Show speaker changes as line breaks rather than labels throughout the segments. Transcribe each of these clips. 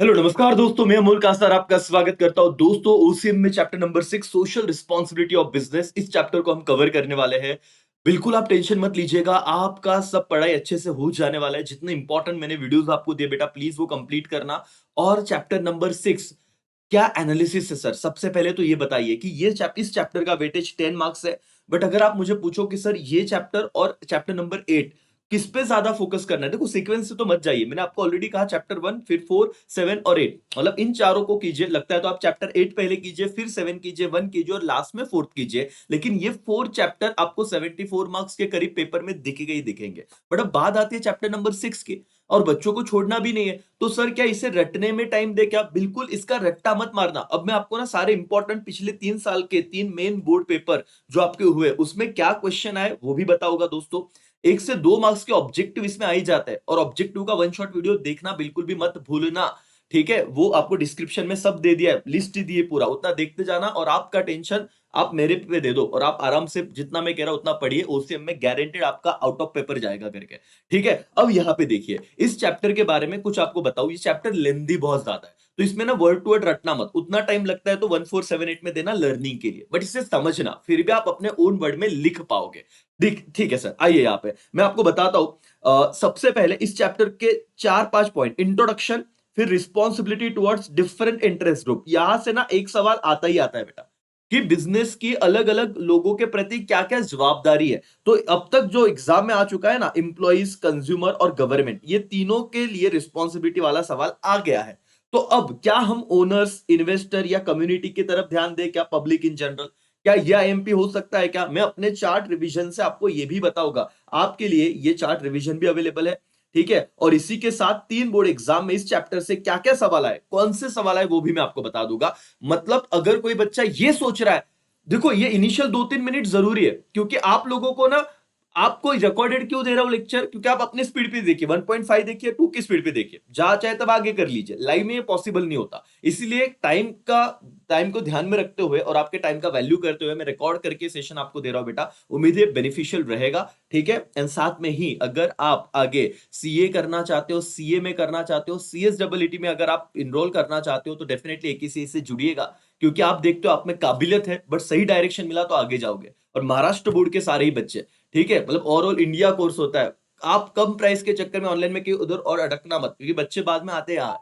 Hello नमस्कार दोस्तों, मैं अमोल कासर आपका स्वागत करता हूं। दोस्तों, ओसीएम में chapter number 6 social responsibility of business, इस चैप्टर को हम कवर करने वाले हैं। बिल्कुल आप टेंशन मत लीजिएगा, आपका सब पढ़ाई अच्छे से हो जाने वाला है। जितने इंपॉर्टेंट मैंने वीडियोस आपको दिए बेटा, प्लीज वो कंप्लीट करना। और चैप्टर नंबर 6 क्या एनालिसिस है सर? सबसे पहले तो ये बताइए कि इस चैप्टर का वेटेज 10 मार्क्स है। बट अगर आप मुझे पूछो कि सर ये चैप्टर और चैप्टर नंबर 8 किस पे ज्यादा फोकस करना है, देखो सीक्वेंस से तो मत जाइए। मैंने आपको ऑलरेडी कहा चैप्टर 1, फिर 4, 7 और 8, मतलब इन चारों को कीजिए। लगता है तो आप चैप्टर 8 पहले कीजिए, फिर 7 कीजिए, 1 कीजिए और लास्ट में 4th कीजिए। लेकिन ये 4 चैप्टर आपको 74 मार्क्स के करीब पेपर में दिखेंगे ही दिखेंगे। बट अब बात आती है चैप्टर नंबर 6 की, और बच्चों को छोड़ना भी नहीं है। तो सर क्या इसे रटने में टाइम दे क्या? बिल्कुल इसका रट्टा मत मारना। अब मैं आपको ना सारे इंपॉर्टेंट पिछले 3 साल के 3 मेन बोर्ड पेपर जो आपके हुए उसमें क्या क्वेश्चन आए वो भी बताऊंगा दोस्तों। 1 से 2 मार्क्स के ऑब्जेक्टिव इसमें आ ही जाता है, और ऑब्जेक्टिव का वन शॉट वीडियो देखना बिल्कुल भी मत भूलना। ठीक है, वो आपको डिस्क्रिप्शन में सब दे दिया है, लिस्ट दी है पूरा, उतना देखते जाना। और आपका टेंशन आप मेरे पे दे दो, और आप आराम से जितना मैं कह रहा हूं उतना पढ़िए। ओसीएम में गारंटेड आपका आउट ऑफ पेपर जाएगा करके। ठीक है, अब यहां पे देखिए, इस चैप्टर के बारे में कुछ आपको बताऊं। ये चैप्टर लेंदी बहुत ज्यादा है, तो इसमें ना वर्ड टू वर्ड रटना मत। उतना टाइम लगता है तो 1478 में देना लर्निंग के लिए, बट इसे समझना, फिर भी आप अपने ओन वर्ड में लिख पाओगे। ठीक ठीक है सर, आइए यहाँ पे मैं आपको बताता हूं। सबसे पहले इस चैप्टर के 4-5 पॉइंट: इंट्रोडक्शन, फिर responsibility towards different interest group. यहां से ना एक सवाल आता ही आता है बेटा कि बिजनेस की अलग अलग लोगों के प्रति क्या क्या जवाबदारी है। तो अब तक जो एग्जाम में आ चुका है ना, इंप्लॉइज, कंज्यूमर और गवर्नमेंट, ये तीनों के लिए रिस्पॉन्सिबिलिटी वाला सवाल आ गया है। तो अब क्या हम ओनर्स, इन्वेस्टर या कम्युनिटी की तरफ ध्यान दें, क्या पब्लिक इन जनरल? क्या यह आईएमपी हो सकता है क्या? मैं अपने चार्ट रिवीजन से आपको यह भी बताऊंगा। आपके लिए ये चार्ट रिवीजन भी अवेलेबल है। ठीक है, और इसी के साथ 3 बोर्ड एग्जाम में इस चैप्टर से क्या क्या सवाल आए, कौन से सवाल आए, वो भी मैं आपको बता दूंगा। मतलब अगर कोई बच्चा ये सोच रहा है, देखो ये इनिशियल 2-3 मिनट जरूरी है, क्योंकि आप लोगों को ना, आपको रिकॉर्डेड क्यों दे रहा हूं लेक्चर, क्योंकि आप अपनी स्पीड पे देखिए, 1.5 देखिए, 2 की स्पीड पे देखिए, जहां चाहे तब आगे कर लीजिए। लाइव में ये पॉसिबल नहीं होता, इसीलिए टाइम को ध्यान में रखते हुए और आपके टाइम का वैल्यू करते हुए मैं रिकॉर्ड करके सेशन आपको दे रहा हूं बेटा। उम्मीद है बेनिफिशियल रहेगा। ठीक है, एंड साथ में ही अगर आप आगे सीए करना चाहते हो, सीए में करना चाहते हो, सीएसडब्ल्यूटी में अगर आप इनरोल करना चाहते हो, तो डेफिनेटली एकेसीए से जुड़िएगा। क्योंकि आप देखते हो आप में काबिलियत है, बट सही डायरेक्शन मिला तो आगे जाओगे। और महाराष्ट्र बोर्ड के सारे ही बच्चे, ठीक है, मतलब ओवरऑल इंडिया कोर्स होता है। आप कम प्राइस के चक्कर में ऑनलाइन में कहीं उधर और अटकना मत, क्योंकि बच्चे बाद में आते हैं यार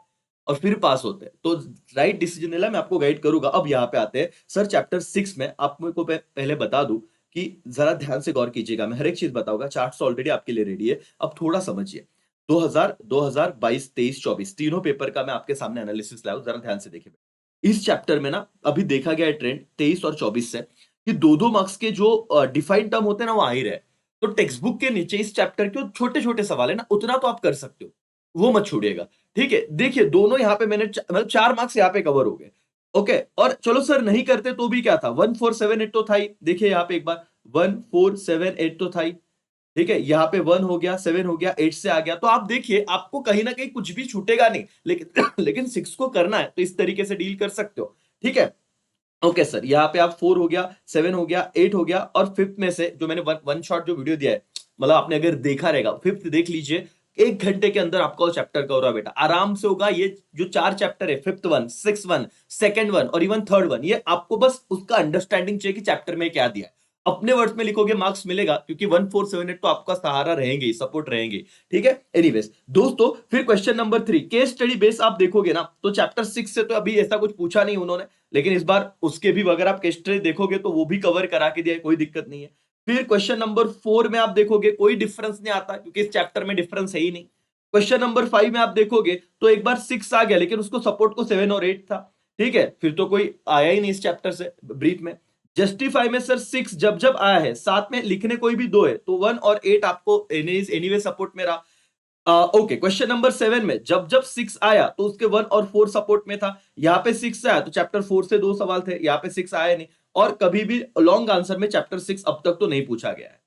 और फिर पास होते हैं। तो राइट डिसीजन लेना, मैं आपको गाइड करूंगा। अब यहाँ पे आते हैं सर, चैप्टर 6 में आपको पहले बता दूं कि जरा ध्यान से गौर कीजिएगा, मैं हर एक चीज बताऊंगा। चार्ट ऑलरेडी आपके लिए रेडी है, अब थोड़ा समझिए। 2022, 23, 24 तीनों पेपर का मैं आपके सामने एनालिसिस लाया हूं, जरा ध्यान से देखिए। इस चैप्टर में ना अभी देखा गया है ट्रेंड 23 और 24 से, कि 2-2 मार्क्स के जो डिफाइंड टर्म होते हैं ना, वो आ ही रहे। तो टेक्स्ट बुक के नीचे इस चैप्टर के छोटे छोटे सवाल है ना, उतना तो आप कर सकते हो, वो मत छोड़िएगा। ठीक है, देखिए दोनों यहाँ पे मैंने मतलब 4 मार्क्स यहाँ पे कवर हो गए। ओके, और चलो सर नहीं करते तो भी क्या था, 1478 तो था ही। देखिए यहाँ पे एक बार 1478 तो था ही। ठीक है, यहाँ पे 1 हो गया, 7 हो गया, 8 से आ गया। तो आप देखिए आपको कहीं ना कहीं कुछ भी छूटेगा नहीं, लेकिन लेकिन 6 को करना है तो इस तरीके से डील कर सकते हो। ठीक है, ओके सर, यहाँ पे आप 4 हो गया, 7 हो गया, 8 हो गया, और फिफ्थ में से जो मैंने वन शॉट जो वीडियो दिया है, मतलब आपने अगर देखा रहेगा, फिफ्थ देख लीजिए। 1 घंटे के अंदर आपका चैप्टर कवर होगा बेटा, आराम से होगा। ये जो 4 चैप्टर है, fifth one, six one, second one और इवन थर्ड वन, ये आपको बस उसका अंडरस्टैंडिंग चाहिए कि चैप्टर में क्या दिया है। अपने वर्ड्स में लिखोगे, मार्क्स मिलेगा, क्योंकि 1478 तो आपका सहारा रहेंगे, सपोर्ट रहेंगे। ठीक है, एनीवेज दोस्तों, फिर question number 3, case study base आप देखोगे ना, तो चैप्टर 6 से तो अभी ऐसा कुछ पूछा नहीं उन्होंने, लेकिन इस बार उसके भी अगर आप केस स्टडी देखोगे तो वो भी कवर करा के दिया है, कोई दिक्कत नहीं है। फिर क्वेश्चन नंबर 4 में आप देखोगे कोई डिफरेंस नहीं आता, क्योंकि इस चैप्टर में डिफरेंस है ही नहीं। क्वेश्चन नंबर 5 में आप देखोगे तो एक बार 6 आ गया, लेकिन उसको सपोर्ट को 7 और 8 था। ठीक है, फिर तो कोई आया ही नहीं इस चैप्टर से ब्रीफ में। जस्टिफाई में सर 6 जब जब आया है, साथ में लिखने कोई भी दो है, तो 1 और 8 आपको एनीवे सपोर्ट में रहा। ओके, क्वेश्चन नंबर 7 में जब जब 6 आया तो उसके 1 और 4 सपोर्ट में था। यहाँ पे 6 आया तो चैप्टर 4 से 2 सवाल थे, यहाँ पे 6 आया नहीं। और कभी भी लॉन्ग आंसर में चैप्टर 6 अब तक तो नहीं पूछा गया है।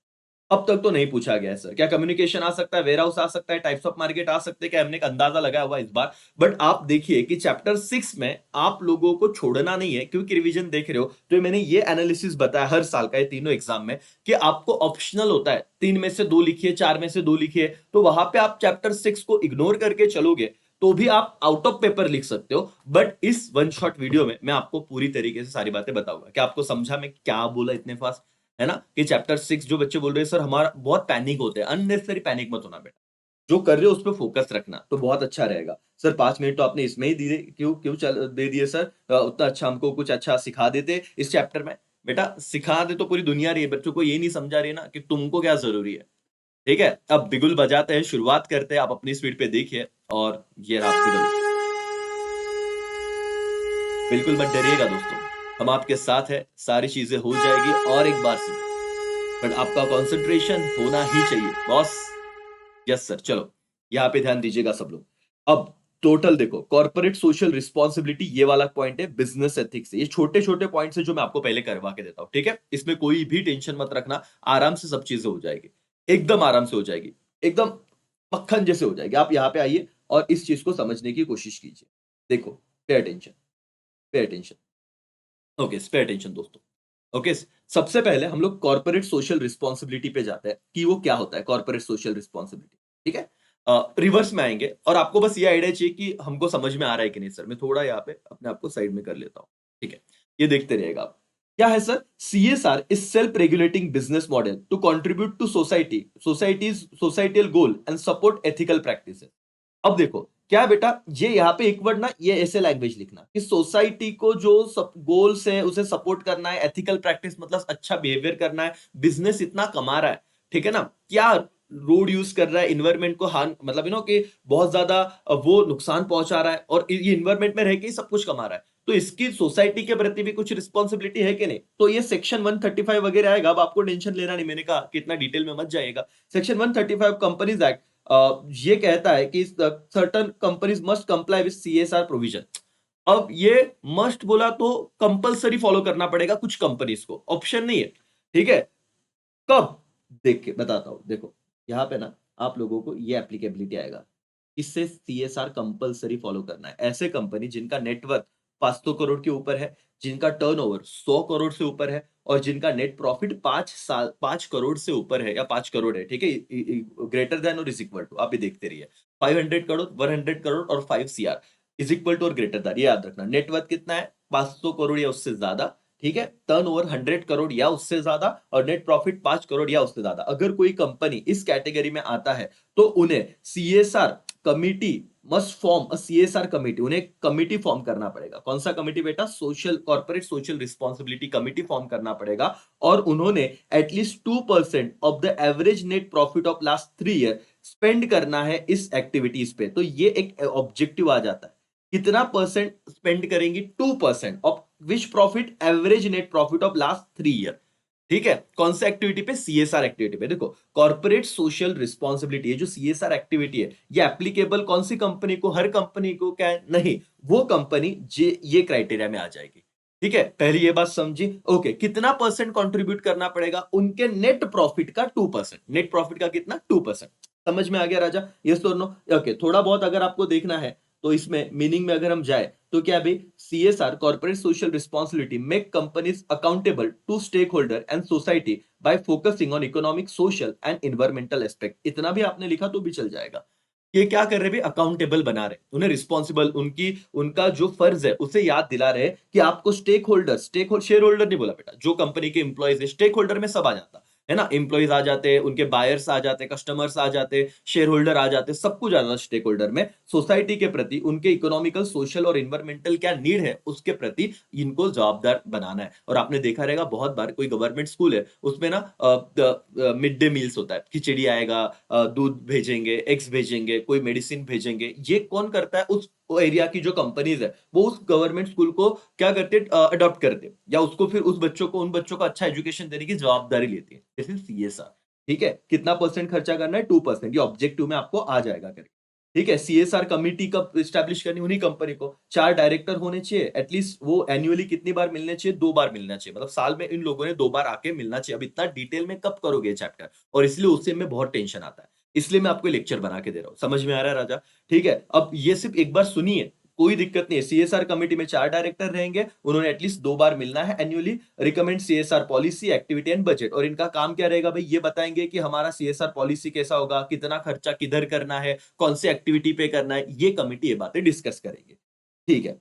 अब तक तो नहीं पूछा गया है सर। क्या कम्युनिकेशन आ सकता है, वेयर हाउस आ सकता है, टाइप्स ऑफ मार्केट आ सकते हैं, क्या हमने एक अंदाजा लगाया हुआ इस बार। बट आप देखिए कि चैप्टर 6 में आप लोगों को छोड़ना नहीं है, क्योंकि रिवीजन देख रहे हो तो मैंने ये एनालिसिस बताया हर साल का, ये तीनों एग्जाम में, कि आपको ऑप्शनल होता है 3 में से 2 लिखिए, 4 में से 2 लिखिए। तो वहां पे आप चैप्टर 6 को इग्नोर करके चलोगे तो भी आप आउट ऑफ पेपर लिख सकते हो। बट इस वन शॉट वीडियो में मैं आपको पूरी तरीके से सारी बातें बताऊंगा। क्या आपको समझा मैं क्या बोला इतने फास्ट, है ना? कि चैप्टर 6 जो बच्चे बोल रहे हैं सर हमारा बहुत पैनिक होते हैं, अननेसेसरी पैनिक मत होना बेटा। जो कर रहे हो उस पे फोकस रखना तो बहुत अच्छा रहेगा। सर 5 मिनट तो आपने इसमें ही दिए, क्यों क्यों चल दे दिए सर? उतना अच्छा हमको कुछ अच्छा सिखा देते इस चैप्टर में। बेटा सिखा दे तो पूरी दुनिया रही है, बच्चों को ये नहीं समझा रही है ना कि तुमको क्या ज़रूरी है। ठीक है? अब बिगुल बजाते हैं, शुरुआत करते हैं, आप अपनी स्पीड पे देखिए और ये रहा बिगुल। बिल्कुल मत डरिएगा दोस्तों, हम आपके साथ हैं, सारी चीज़ें हो जाएगी और एक बार से। बट आपका कंसंट्रेशन होना ही चाहिए बॉस। यस सर, चलो यहाँ पे ध्यान दीजिएगा सब लोग। अब टोटल देखो, कॉर्पोरेट सोशल रिस्पॉन्सिबिलिटी ये वाला पॉइंट है, बिजनेस एथिक्स। ये छोटे-छोटे पॉइंट्स है जो मैं आपको पहले करवा के देता हूँ, ठीक है? इसमें कोई भी टेंशन मत रखना, आराम से सब चीज़ें हो जाएगी। एकदम आराम से हो जाएगी, एकदम मक्खन जैसे हो जाएगी। आप यहाँ पे आइए और इस चीज़ को समझने की कोशिश कीजिए। देखो, pay attention, pay attention. Okay, pay attention दोस्तों। ओके, सबसे पहले हम लोग कॉर्पोरेट सोशल रिस्पॉन्सिबिलिटी पे जाते हैं कि वो क्या होता है कॉर्पोरेट सोशल रिस्पॉन्सिबिलिटी। ठीक है? रिवर्स में आएंगे और आपको बस ये आइडिया चाहिए कि हमको समझ में आ रहा है कि नहीं। सर मैं थोड़ा यहाँ पे अपने आप को साइड में कर लेता हूँ। ठीक है, ये देखते रहिएगा आप। क्या है sir? CSR is self regulating business model to contribute to societal goal and support ethical practices. अब देखो, क्या है बेटा, ये यहाँ पे एक वर्ड ना, ये ऐसे लैंग्वेज लिखना कि सोसाइटी को जो सब गोल्स है उसे सपोर्ट करना है, एथिकल प्रैक्टिस मतलब अच्छा बिहेवियर करना है, बिजनेस इतना कमा रहा है, ठीक है ना? क्या रोड यूज कर रहा है, इन्वायरमेंट को हार्म मतलब कि बहुत ज्यादा वो नुकसान पहुंचा रहा है और ये इन्वायरमेंट में रह के ही सब कुछ कमा रहा है, तो इसकी सोसाइटी के प्रति भी कुछ रिस्पॉन्सिबिलिटी है कि नहीं? तो ये सेक्शन 135 वगैरह आएगा। अब आपको टेंशन लेना नहीं, मैंने कहा कि इतना डिटेल में मत जाइएगा। सेक्शन 135 कंपनीज एक्ट ये कहता है कि certain companies must comply with CSR provision. अब ये मस्ट बोला तो कंपलसरी फॉलो करना पड़ेगा कुछ कंपनीज को, ऑप्शन नहीं है। ठीक है? कब? देख के बताता हूं, देखो यहाँ पे ना आप लोगों को ये एप्लीकेबिलिटी आएगा, इससे सीएसआर कंपलसरी फॉलो करना है। ऐसे कंपनी जिनका नेटवर्क 500 करोड़ के ऊपर है, जिनका टर्नओवर 100 करोड़ से ऊपर है और जिनका नेट प्रॉफिट 5 करोड़ से ऊपर है या 5 करोड़ है, ठीक है? ग्रेटर देन और इज इक्वल टू, आप भी देखते रहिए। 500 करोड़, 100 करोड़ और 5 सीआर इज इक्वल टू और ग्रेटर देन, ये याद रखना। नेटवर्क कितना है? 500 करोड़ या उससे ज्यादा, ठीक है? टर्नओवर 100 करोड़ या उससे ज्यादा और नेट प्रॉफिट 5 करोड़ या उससे ज्यादा। अगर कोई कंपनी इस कैटेगरी में आता है तो उन्हें CSR committee must form a CSR committee, उन्हें कमिटी फॉर्म करना पड़ेगा। कौन सा कमिटी बेटा? Social corporate social responsibility committee form करना पड़ेगा और उन्होंने at least 2% of the average net profit of last 3 year spend करना है इस एक्टिविटीज पे। तो ये एक ऑब्जेक्टिव आ जाता है। कितना परसेंट स्पेंड करेंगी? 2% of which profit? Average net profit of last 3 year. ठीक है? कौन सा एक्टिविटी पे? सीएसआर एक्टिविटी पे। देखो, कॉर्पोरेट सोशल रिस्पॉन्सिबिलिटी, ये जो सीएसआर एक्टिविटी है ये एप्लीकेबल कौन सी कंपनी को? हर कंपनी को क्या है? नहीं, वो कंपनी ये क्राइटेरिया में आ जाएगी। ठीक है? पहले ये बात समझी। ओके, कितना परसेंट कंट्रीब्यूट करना पड़ेगा? उनके नेट प्रॉफिट का 2%। नेट प्रॉफिट का कितना? 2%। समझ में आ गया राजा? यस और नो? ओके, थोड़ा बहुत अगर आपको देखना है तो इसमें मीनिंग में अगर हम जाए तो क्या भाई? CSR corporate social responsibility make companies accountable to stakeholder and society by focusing on economic social and environmental aspect. इतना भी आपने लिखा तो भी चल जाएगा। ये क्या कर रहे हैं? अकाउंटेबल बना रहे, उन्हें रिस्पॉन्सिबल, उनकी उनका जो फर्ज है उसे याद दिला रहे कि आपको स्टेक होल्डर, शेयर होल्डर नहीं बोला बेटा, जो कंपनी के एम्प्लॉइज है, स्टेक होल्डर में सब आ जाता है ना? एम्प्लॉइज आ जाते हैं, उनके बायर्स आ जाते हैं, कस्टमर्स आ जाते हैं, शेयर होल्डर आ जाते हैं, सब कुछ आ जाता है स्टेक होल्डर में। सोसाइटी के प्रति उनके इकोनॉमिकल सोशल और इन्वायरमेंटल क्या नीड है उसके प्रति इनको जवाबदार बनाना है। और आपने देखा रहेगा बहुत बार कोई गवर्नमेंट स्कूल है उसमें ना मिड डे मील्स होता है, खिचड़ी आएगा, दूध भेजेंगे, एग्स भेजेंगे, कोई मेडिसिन भेजेंगे। ये कौन करता है? उस एरिया की जो कंपनीज है वो उस गवर्नमेंट स्कूल को क्या करते हैं? अडॉप्ट करते हैं या उसको फिर उस बच्चों को, उन बच्चों को अच्छा एजुकेशन देने की जवाबदारी लेती है। This is CSR. ठीक है? कितना परसेंट खर्चा करना है? 2%। ये ऑब्जेक्टिव में आपको आ जाएगा करके। ठीक है? सीएसआर कमिटी कब स्टैब्लिश करनी? उन्हीं कंपनी को 4 डायरेक्टर होने चाहिए एटलीस्ट। वो एनुअली कितनी बार मिलने चाहिए? 2 बार मिलना चाहिए, मतलब साल में इन लोगों ने 2 बार आके मिलना चाहिए। अब इतना डिटेल में कब करोगे चैप्टर? और इसलिए उससे में बहुत टेंशन आता है, इसलिए मैं आपको लेक्चर बना के दे रहा हूं। समझ में आ रहा है राजा? ठीक है? अब ये सिर्फ एक बार सुनिए, कोई दिक्कत नहीं है। सीएसआर कमेटी में 4 डायरेक्टर रहेंगे, उन्होंने एटलीस्ट 2 बार मिलना है annually, recommend CSR policy, activity and budget. और इनका काम क्या रहेगा भाई, ये बताएंगे कि हमारा सीएसआर पॉलिसी कैसा होगा, कितना खर्चा किधर करना है, कौन सी एक्टिविटी पे करना है, ये कमेटी ये बातें डिस्कस करेंगे। ठीक है।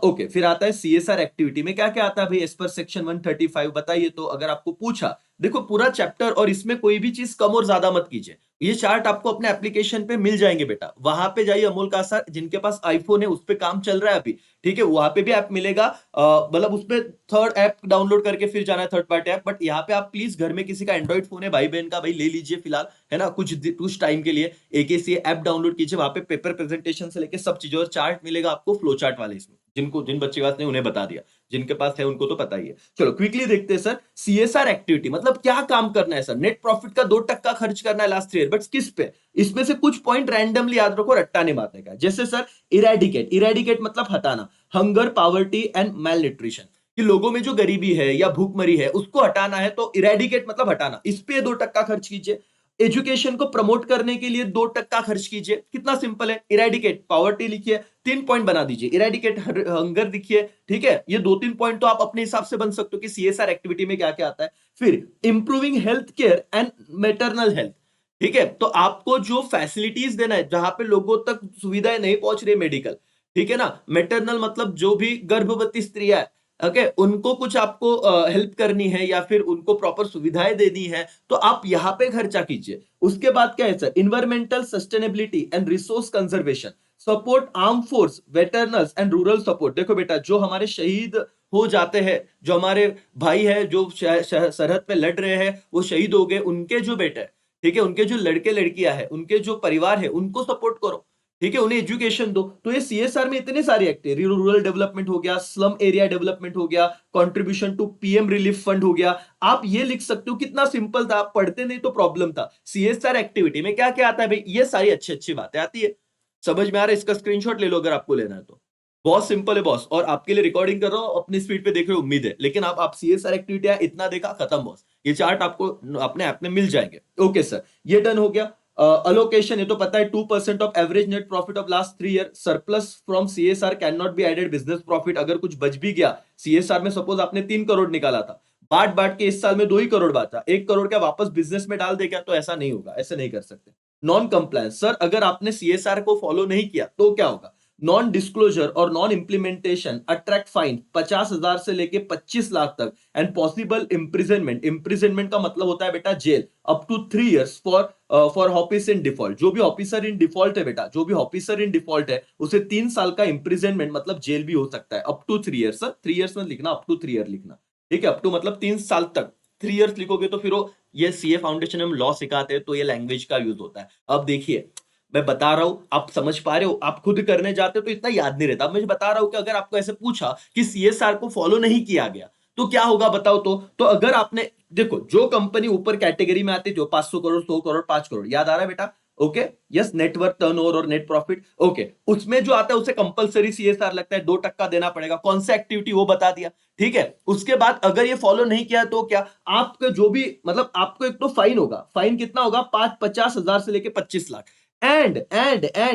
ओके, फिर आता है सीएसआर एक्टिविटी में क्या क्या आता है भाई, एज पर सेक्शन 135 बताइए। तो अगर आपको पूछा, देखो पूरा चैप्टर और इसमें कोई भी चीज कम और ज्यादा मत कीजिए। ये चार्ट आपको अपने एप्लीकेशन पे मिल जाएंगे बेटा, वहां पे जाइए अमोल का सर, जिनके पास आईफोन है उस पे काम चल रहा है अभी, ठीक है, वहां पे भी ऐप मिलेगा। मतलब उसपे थर्ड ऐप डाउनलोड करके फिर जाना है, थर्ड पार्टी ऐप। बट यहाँ पे आप प्लीज घर में किसी का एंड्रॉइड फोन है भाई बहन का, भाई ले लीजिए फिलहाल, है ना, कुछ टाइम के लिए एक ऐप डाउनलोड कीजिए, वहां पे पेपर प्रेजेंटेशन से लेके सब चीजें, और चार्ट मिलेगा आपको फ्लो चार्ट वाले, इसमें जिन बच्चे के पास नहीं उन्हें बता दिया, जिनके पास है उनको तो पता ही है। चलो क्विकली देखते हैं सर, सीएसआर एक्टिविटी मतलब क्या काम करना है सर, नेट प्रॉफिट का 2% खर्च करना है लास्ट ईयर, बट किस पे, इसमें से कुछ पॉइंट रैंडमली याद रखो, रट्टा नहीं मारने का। जैसे सर इरेडिकेट, इरेडिकेट मतलब हटाना, hunger poverty and mail nutrition, कि लोगों में जो गरीबी है या भूखमरी है उसको हटाना है, तो इरेडिकेट मतलब हटाना, इस पे 2% खर्च कीजिए। एजुकेशन को प्रमोट करने के लिए 2% खर्च कीजिए, कितना सिंपल है, इरेडिकेट पावर्टी लिखिए, 3 पॉइंट बना दीजिए, इरेडिकेट हंगर लिखिए, ठीक है, ये 2-3 पॉइंट तो आप अपने हिसाब से बन सकते हो कि सीएसआर एक्टिविटी में क्या क्या आता है। फिर improving health care and maternal health, ठीक है, तो आपको जो फैसिलिटीज देना है जहां पे लोगों तक सुविधाएं नहीं पहुंच रही मेडिकल, ठीक है ना, मैटरनल मतलब जो भी गर्भवती स्त्रियां, ओके, उनको कुछ आपको हेल्प करनी है या फिर उनको प्रॉपर सुविधाएं देनी है, तो आप यहां पे खर्चा कीजिए। उसके बाद क्या है sir, environmental sustainability and resource conservation, support arm force, veterans and rural support. देखो बेटा, जो हमारे शहीद हो जाते हैं, जो हमारे भाई है जो सरहद पे लड़ रहे हैं, वो शहीद हो गए, उनके जो बेटे, ठीक है, उनके जो लड़के लड़कियां हैं, उनके जो परिवार है, उनको सपोर्ट करो, ठीक है, उन्हें एजुकेशन दो। तो ये सीएसआर में इतने सारे एक्ट है, रूरल डेवलपमेंट हो गया, स्लम एरिया डेवलपमेंट हो गया, contribution to PM relief fund हो गया। आप ये लिख सकते हो, कितना सिंपल था, आप पढ़ते नहीं तो प्रॉब्लम था। सीएसआर एक्टिविटी में क्या क्या आता है भाई, ये सारी अच्छी अच्छी बातें आती है। समझ में आ रहा है, इसका स्क्रीनशॉट ले लो अगर आपको लेना है तो। बहुत सिंपल है बॉस, और आपके लिए रिकॉर्डिंग कर रहा हूं, अपनी स्पीड पे देख रहे हो उम्मीद है, लेकिन आप सीएसआर एक्टिविटी इतना देखा, खत्म बॉस, ये चार्ट आपको अपने ऐप में मिल जाएंगे। ओके सर, ये डन हो गया। अलोकेशन, ये तो पता है, 2% of average net profit of last 3 year, surplus from CSR can not be added business profit. अगर कुछ बच भी गया सीएसआर में, सपोज आपने 3 करोड़ निकाला था, बांट बांट के इस साल में 2 ही करोड़ बचा, 1 करोड़ क्या वापस बिजनेस में डाल दे क्या, तो ऐसा नहीं होगा, ऐसे नहीं कर सकते। नॉन कंप्लायंस सर, अगर आपने सीएसआर को फॉलो नहीं किया तो क्या होगा, नॉन डिस्क्लोजर और नॉन इंप्लीमेंटेशन अट्रैक्ट फाइन 50,000 से लेके 25 लाख तक, एंड पॉसिबल इंप्रिजनमेंट, इंप्रिजनमेंट का मतलब होता है बेटा jail, up to 3 years for officer in default. जो भी ऑफिसर इन डिफॉल्ट है बेटा, जो भी ऑफिसर इन डिफॉल्ट है, उसे 3 साल का इंप्रिजनमेंट मतलब जेल भी हो सकता है, up to 3 years. Sir 3 years में लिखना, अप टू 3 ईयर लिखना, ठीक है, अप टू मतलब 3 साल तक, 3 इयर्स लिखोगे तो फिर वो, ये सीए फाउंडेशन में लॉ सिखाते हैं तो ये लैंग्वेज का यूज होता है। अब देखिए, मैं बता रहा हूं, आप समझ पा रहे हो, आप खुद करने जाते हो तो इतना याद नहीं रहता। अब मैं बता रहा हूं कि अगर आपको ऐसे पूछा कि सीएसआर को फॉलो नहीं किया गया तो क्या होगा बताओ। तो अगर आपने, देखो जो कंपनी ऊपर कैटेगरी में आती है, जो 500 करोड़, 100 करोड़, 5 करोड़, याद आ रहा है बेटा, ओके, यस, नेटवर्क टर्नओवर और नेट प्रॉफिट, ओके, उसमें जो आता है उसे कंपलसरी सीएसआर लगता है, 2% देना पड़ेगा। कौन सा एक्टिविटी वो बता दिया, ठीक है। उसके बाद अगर ये फॉलो नहीं किया तो क्या, आपका जो भी मतलब आपको एक तो फाइन होगा, फाइन कितना होगा, 50,000 से लेके 25 लाख, एंड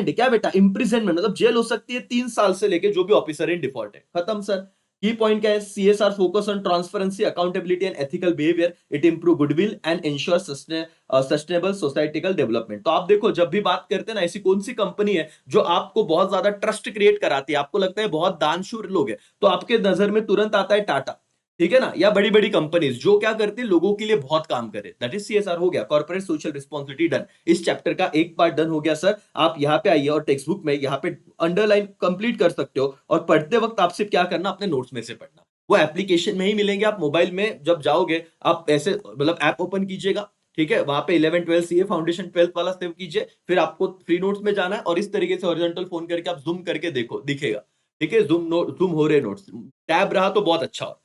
क्या बेटा, इंप्रिजनमेंट मतलब जेल हो सकती है 3 साल से लेके, जो भी ऑफिसर इन डिफॉल्ट है। खत्म सर। की पॉइंट क्या है, CSR focus on transparency, accountability and ethical behaviour, it improve goodwill and ensure sustainable societal development. तो आप देखो, जब भी बात करते हैं ना, ऐसी कौन सी कंपनी है जो आपको बहुत ज्यादा ट्रस्ट क्रिएट कराती है, आपको लगता है बहुत दानशूर लोग हैं, तो आपके नजर में तुरंत आता है टाटा, ठीक है ना, या बड़ी बड़ी कंपनीज जो क्या करती है, लोगों के लिए बहुत काम करे, दैट इज सीएसआर। हो गया कॉर्पोरेट सोशल रिस्पॉन्सिबिलिटी डन, इस चैप्टर का एक पार्ट डन हो गया सर। आप यहाँ पे आइए और टेक्स्ट बुक में यहाँ पे अंडरलाइन कंप्लीट कर सकते हो, और पढ़ते वक्त आपसे क्या करना, अपने नोट्स में से पढ़ना, वो एप्लीकेशन में ही मिलेंगे। आप मोबाइल में जब जाओगे, आप ऐसे मतलब ऐप ओपन कीजिएगा, ठीक है, वहां पे 11 12 सीए फाउंडेशन 12th वाला सेव कीजिए, फिर आपको फ्री नोट्स में जाना है, और इस तरीके से हॉरिजॉन्टल फोन करके आप जूम करके देखो, दिखेगा, ठीक है, जूम हो रहे नोट्स, टैब रहा तो बहुत अच्छा हो।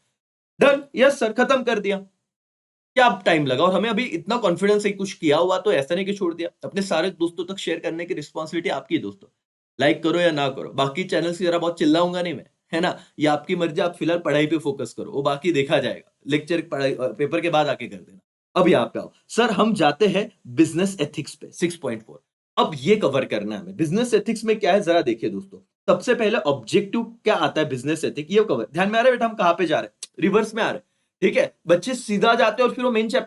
डन, यस सर, खत्म कर दिया। क्या टाइम लगा, और हमें अभी इतना कॉन्फिडेंस है, कुछ किया हुआ तो ऐसा नहीं कि छोड़ दिया। अपने सारे दोस्तों तक शेयर करने की रिस्पॉन्सिबिलिटी आपकी है दोस्तों, लाइक करो या ना करो। बाकी चैनल्स की जरा बहुत चिल्लाऊंगा नहीं मैं, है ना, ये आपकी मर्जी, आप फिलहाल पढ़ाई पे फोकस करो, वो बाकी देखा जाएगा, लेक्चर पढ़ाई पेपर के बाद आके कर देना। अब यहाँ पे आओ सर, हम जाते हैं बिजनेस एथिक्स पे 6.4। अब ये कवर करना है हमें, बिजनेस एथिक्स में क्या है जरा देखिए दोस्तों। सबसे पहले ऑब्जेक्टिव क्या आता है बिजनेस एथिक, ये कवर ध्यान में आ रहा है बेटा, हम कहां पे जा रहे हैं, रिवर्स में आ रहे हैं। ठीक है, बच्चे सीधा जाते हैं और फिर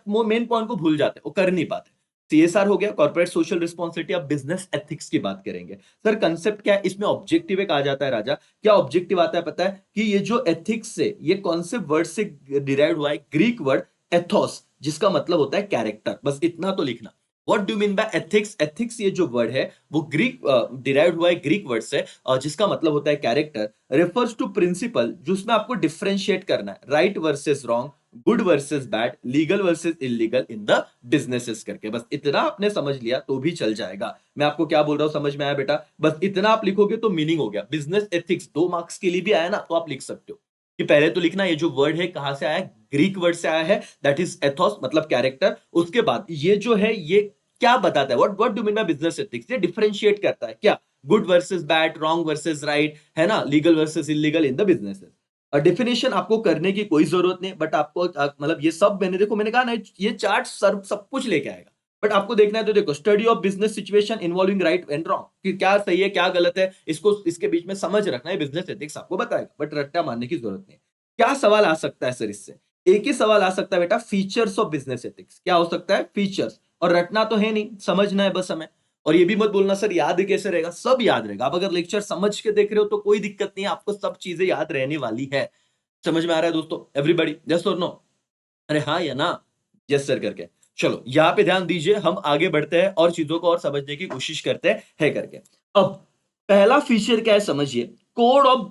वो मेन पॉइंट को भूल जाते हैं, वो कर नहीं पाते। सीएसआर हो गया, कॉर्पोरेट सोशल रिस्पॉन्सिबिलिटी। अब बिजनेस एथिक्स की बात करेंगे। सर कंसेप्ट क्या है इसमें, ऑब्जेक्टिव एक आ जाता है राजा। क्या ऑब्जेक्टिव आता है पता है, कि ये जो एथिक्स है ये कौन से वर्ड से डिराइव हुआ है, ग्रीक वर्ड एथोस, जिसका मतलब होता है कैरेक्टर। बस इतना तो लिखना। What do mean by ethics, ethics ये जो वर्ड है वो ग्रीक डिराइव हुआ है ग्रीक वर्ड से, जिसका मतलब होता है कैरेक्टर। रेफर्स टू प्रिंसिपल जिसमें आपको डिफरेंशिएट करना है, right versus wrong, good versus bad, legal versus illegal in the businesses करके। बस इतना आपने समझ लिया तो भी चल जाएगा। मैं आपको क्या बोल रहा हूं समझ में आया बेटा, बस इतना आप लिखोगे तो मीनिंग हो गया। बिजनेस एथिक्स 2 मार्क्स के लिए भी आया ना, तो आप लिख सकते हो कि पहले तो लिखना ये जो वर्ड है कहां से आया है, ग्रीक वर्ड से आया है, दैट इज एथोस मतलब कैरेक्टर। उसके बाद ये जो है ये क्या बताता है, what what do mean by business ethics, ये डिफरेंशिएट करता है क्या, good versus bad, wrong versus right, है ना, legal versus illegal in the businesses. Definition आपको करने की कोई जरूरत नहीं, बट आपको मतलब ये सब मैंने कहा ना, ये चार्ट सब कुछ लेके आएगा। बट आपको देखना है तो देखो, study of business situation involving right and wrong, कि क्या सही है क्या गलत है, इसको इसके बीच में समझ रखना है। बिजनेस एथिक्स आपको बताएगा, बट रट्टा मारने की जरूरत नहीं है। क्या सवाल आ सकता है सर इससे, एक ही सवाल आ सकता है बेटा, फीचर्स ऑफ बिजनेस एथिक्स। क्या हो सकता है, फीचर्स। और रटना तो है नहीं, समझना है बस हमें। और ये भी मत बोलना सर याद कैसे रहेगा, सब याद रहेगा। आप अगर लेक्चर समझ के देख रहे हो तो कोई दिक्कत नहीं है, आपको सब चीजें याद रहने वाली है। समझ में आ रहा है दोस्तों, एवरीबॉडी यस और नो, अरे हाँ या ना, यस सर करके। चलो यहां पे ध्यान दीजिए, हम आगे बढ़ते हैं और चीजों को और समझने की कोशिश करते हैं है करके। अब पहला फीचर क्या है समझिए, कोड ऑफ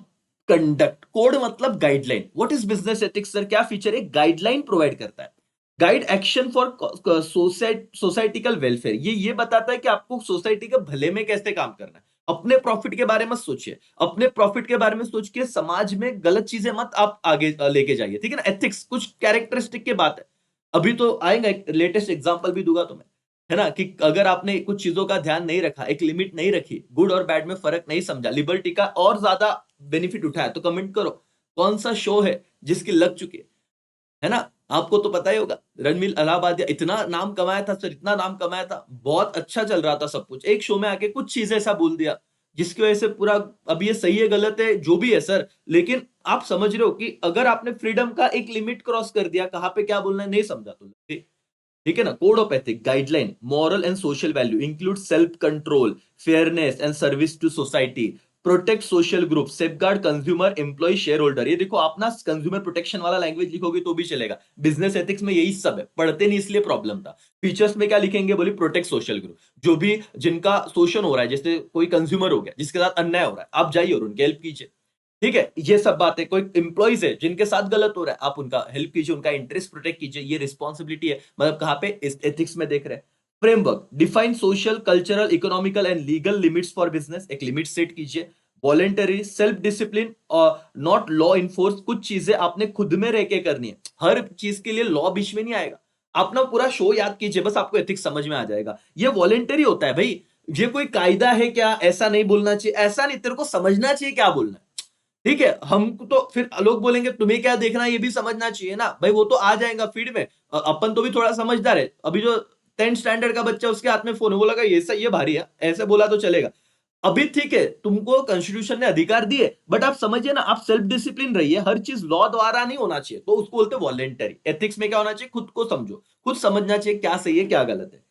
कंडक्ट। कोड मतलब guideline. What is business ethics sir, क्या फीचर है, गाइडलाइन प्रोवाइड करता है। Guide action for societal welfare, ये बताता है कि आपको सोसाइटी के भले में कैसे काम करना है। अपने प्रॉफिट के बारे में सोचिए, अपने प्रॉफिट के बारे में सोच के समाज में गलत चीजें मत आप आगे लेके जाइए, ठीक है ना। एथिक्स कुछ कैरेक्टरिस्टिक की बात है, अभी तो आएगा, एक लेटेस्ट एग्जांपल भी दूंगा तुम्हें, है ना, कि अगर आपने कुछ चीजों का ध्यान नहीं रखा, एक लिमिट नहीं रखी, गुड और बैड में फर्क नहीं समझा, लिबर्टी का और ज्यादा बेनिफिट उठाया, तो कमेंट करो कौन सा शो है जिसकी लग चुकी है ना। आपको तो पता ही होगा, रणवीर अलाहाबादिया इतना नाम कमाया था सर, इतना नाम कमाया था, बहुत अच्छा चल रहा था सब कुछ, एक शो में आके कुछ चीजें ऐसा बोल दिया जिसकी वजह से पूरा, अब ये सही है गलत है जो भी है सर, लेकिन आप समझ रहे हो कि अगर आपने फ्रीडम का एक लिमिट क्रॉस कर दिया, कहां पे क्या बोलना है नहीं समझा तो, ठीक है ना। Code of ethic, guideline, moral and social value, include self control, fairness and service to society, protect social group, safeguard consumer, employ, shareholder. ये देखो आप ना कंज्यूमर प्रोटेक्शन वाला लैंग्वेज लिखोगे तो भी चलेगा, बिजनेस एथिक्स में यही सब है, पढ़ते नहीं इसलिए प्रॉब्लम था। फीचर्स में क्या लिखेंगे, बोली प्रोटेक्ट सोशल ग्रुप, जो भी जिनका शोषण हो रहा है, जैसे कोई कंज्यूमर हो गया जिसके साथ अन्याय हो रहा है, आप जाइए और उनकी हेल्प कीजिए, ठीक है। ये सब बातें, कोई इंप्लॉइज है जिनके साथ गलत हो रहा है, आप उनका हेल्प कीजिए, उनका इंटरेस्ट प्रोटेक्ट कीजिए, ये रिस्पॉन्सिबिलिटी है। मतलब कहां पे, इस एथिक्स में देख रहे हैं। Framework, define social cultural economical and legal limits for business, एक लिमिट सेट कीजिए। वॉलेंटरी, सेल्फ डिसिप्लिन और नॉट लॉ इन्फोर्स, कुछ चीजें आपने खुद में रह के करनी है, हर चीज के लिए लॉ बीच में नहीं आएगा। अपना पूरा शो याद कीजिए, बस आपको एथिक्स समझ में आ जाएगा। ये वॉलेंटरी होता है भाई, ये कोई कायदा है क्या, ऐसा नहीं बोलना चाहिए, ऐसा नहीं, तेरे को समझना चाहिए क्या बोलना है, ठीक है। हम तो फिर लोग बोलेंगे तुम्हें क्या देखना है, ये भी समझना चाहिए ना भाई, वो तो आ जाएगा फीड में। अपन तो भी थोड़ा समझदार है, अभी जो 10th स्टैंडर्ड का बच्चा उसके हाथ में फोन है, वो लगा ये सही, ये भारी है, ऐसे बोला तो चलेगा। अभी ठीक है, तुमको कॉन्स्टिट्यूशन ने अधिकार दिए, बट आप समझिए ना, आप सेल्फ डिसिप्लिन रहिए, हर चीज लॉ द्वारा नहीं होना चाहिए, तो उसको बोलते वॉलेंटरी। एथिक्स में क्या होना चाहिए, खुद को समझो, खुद समझना चाहिए क्या सही है क्या गलत है।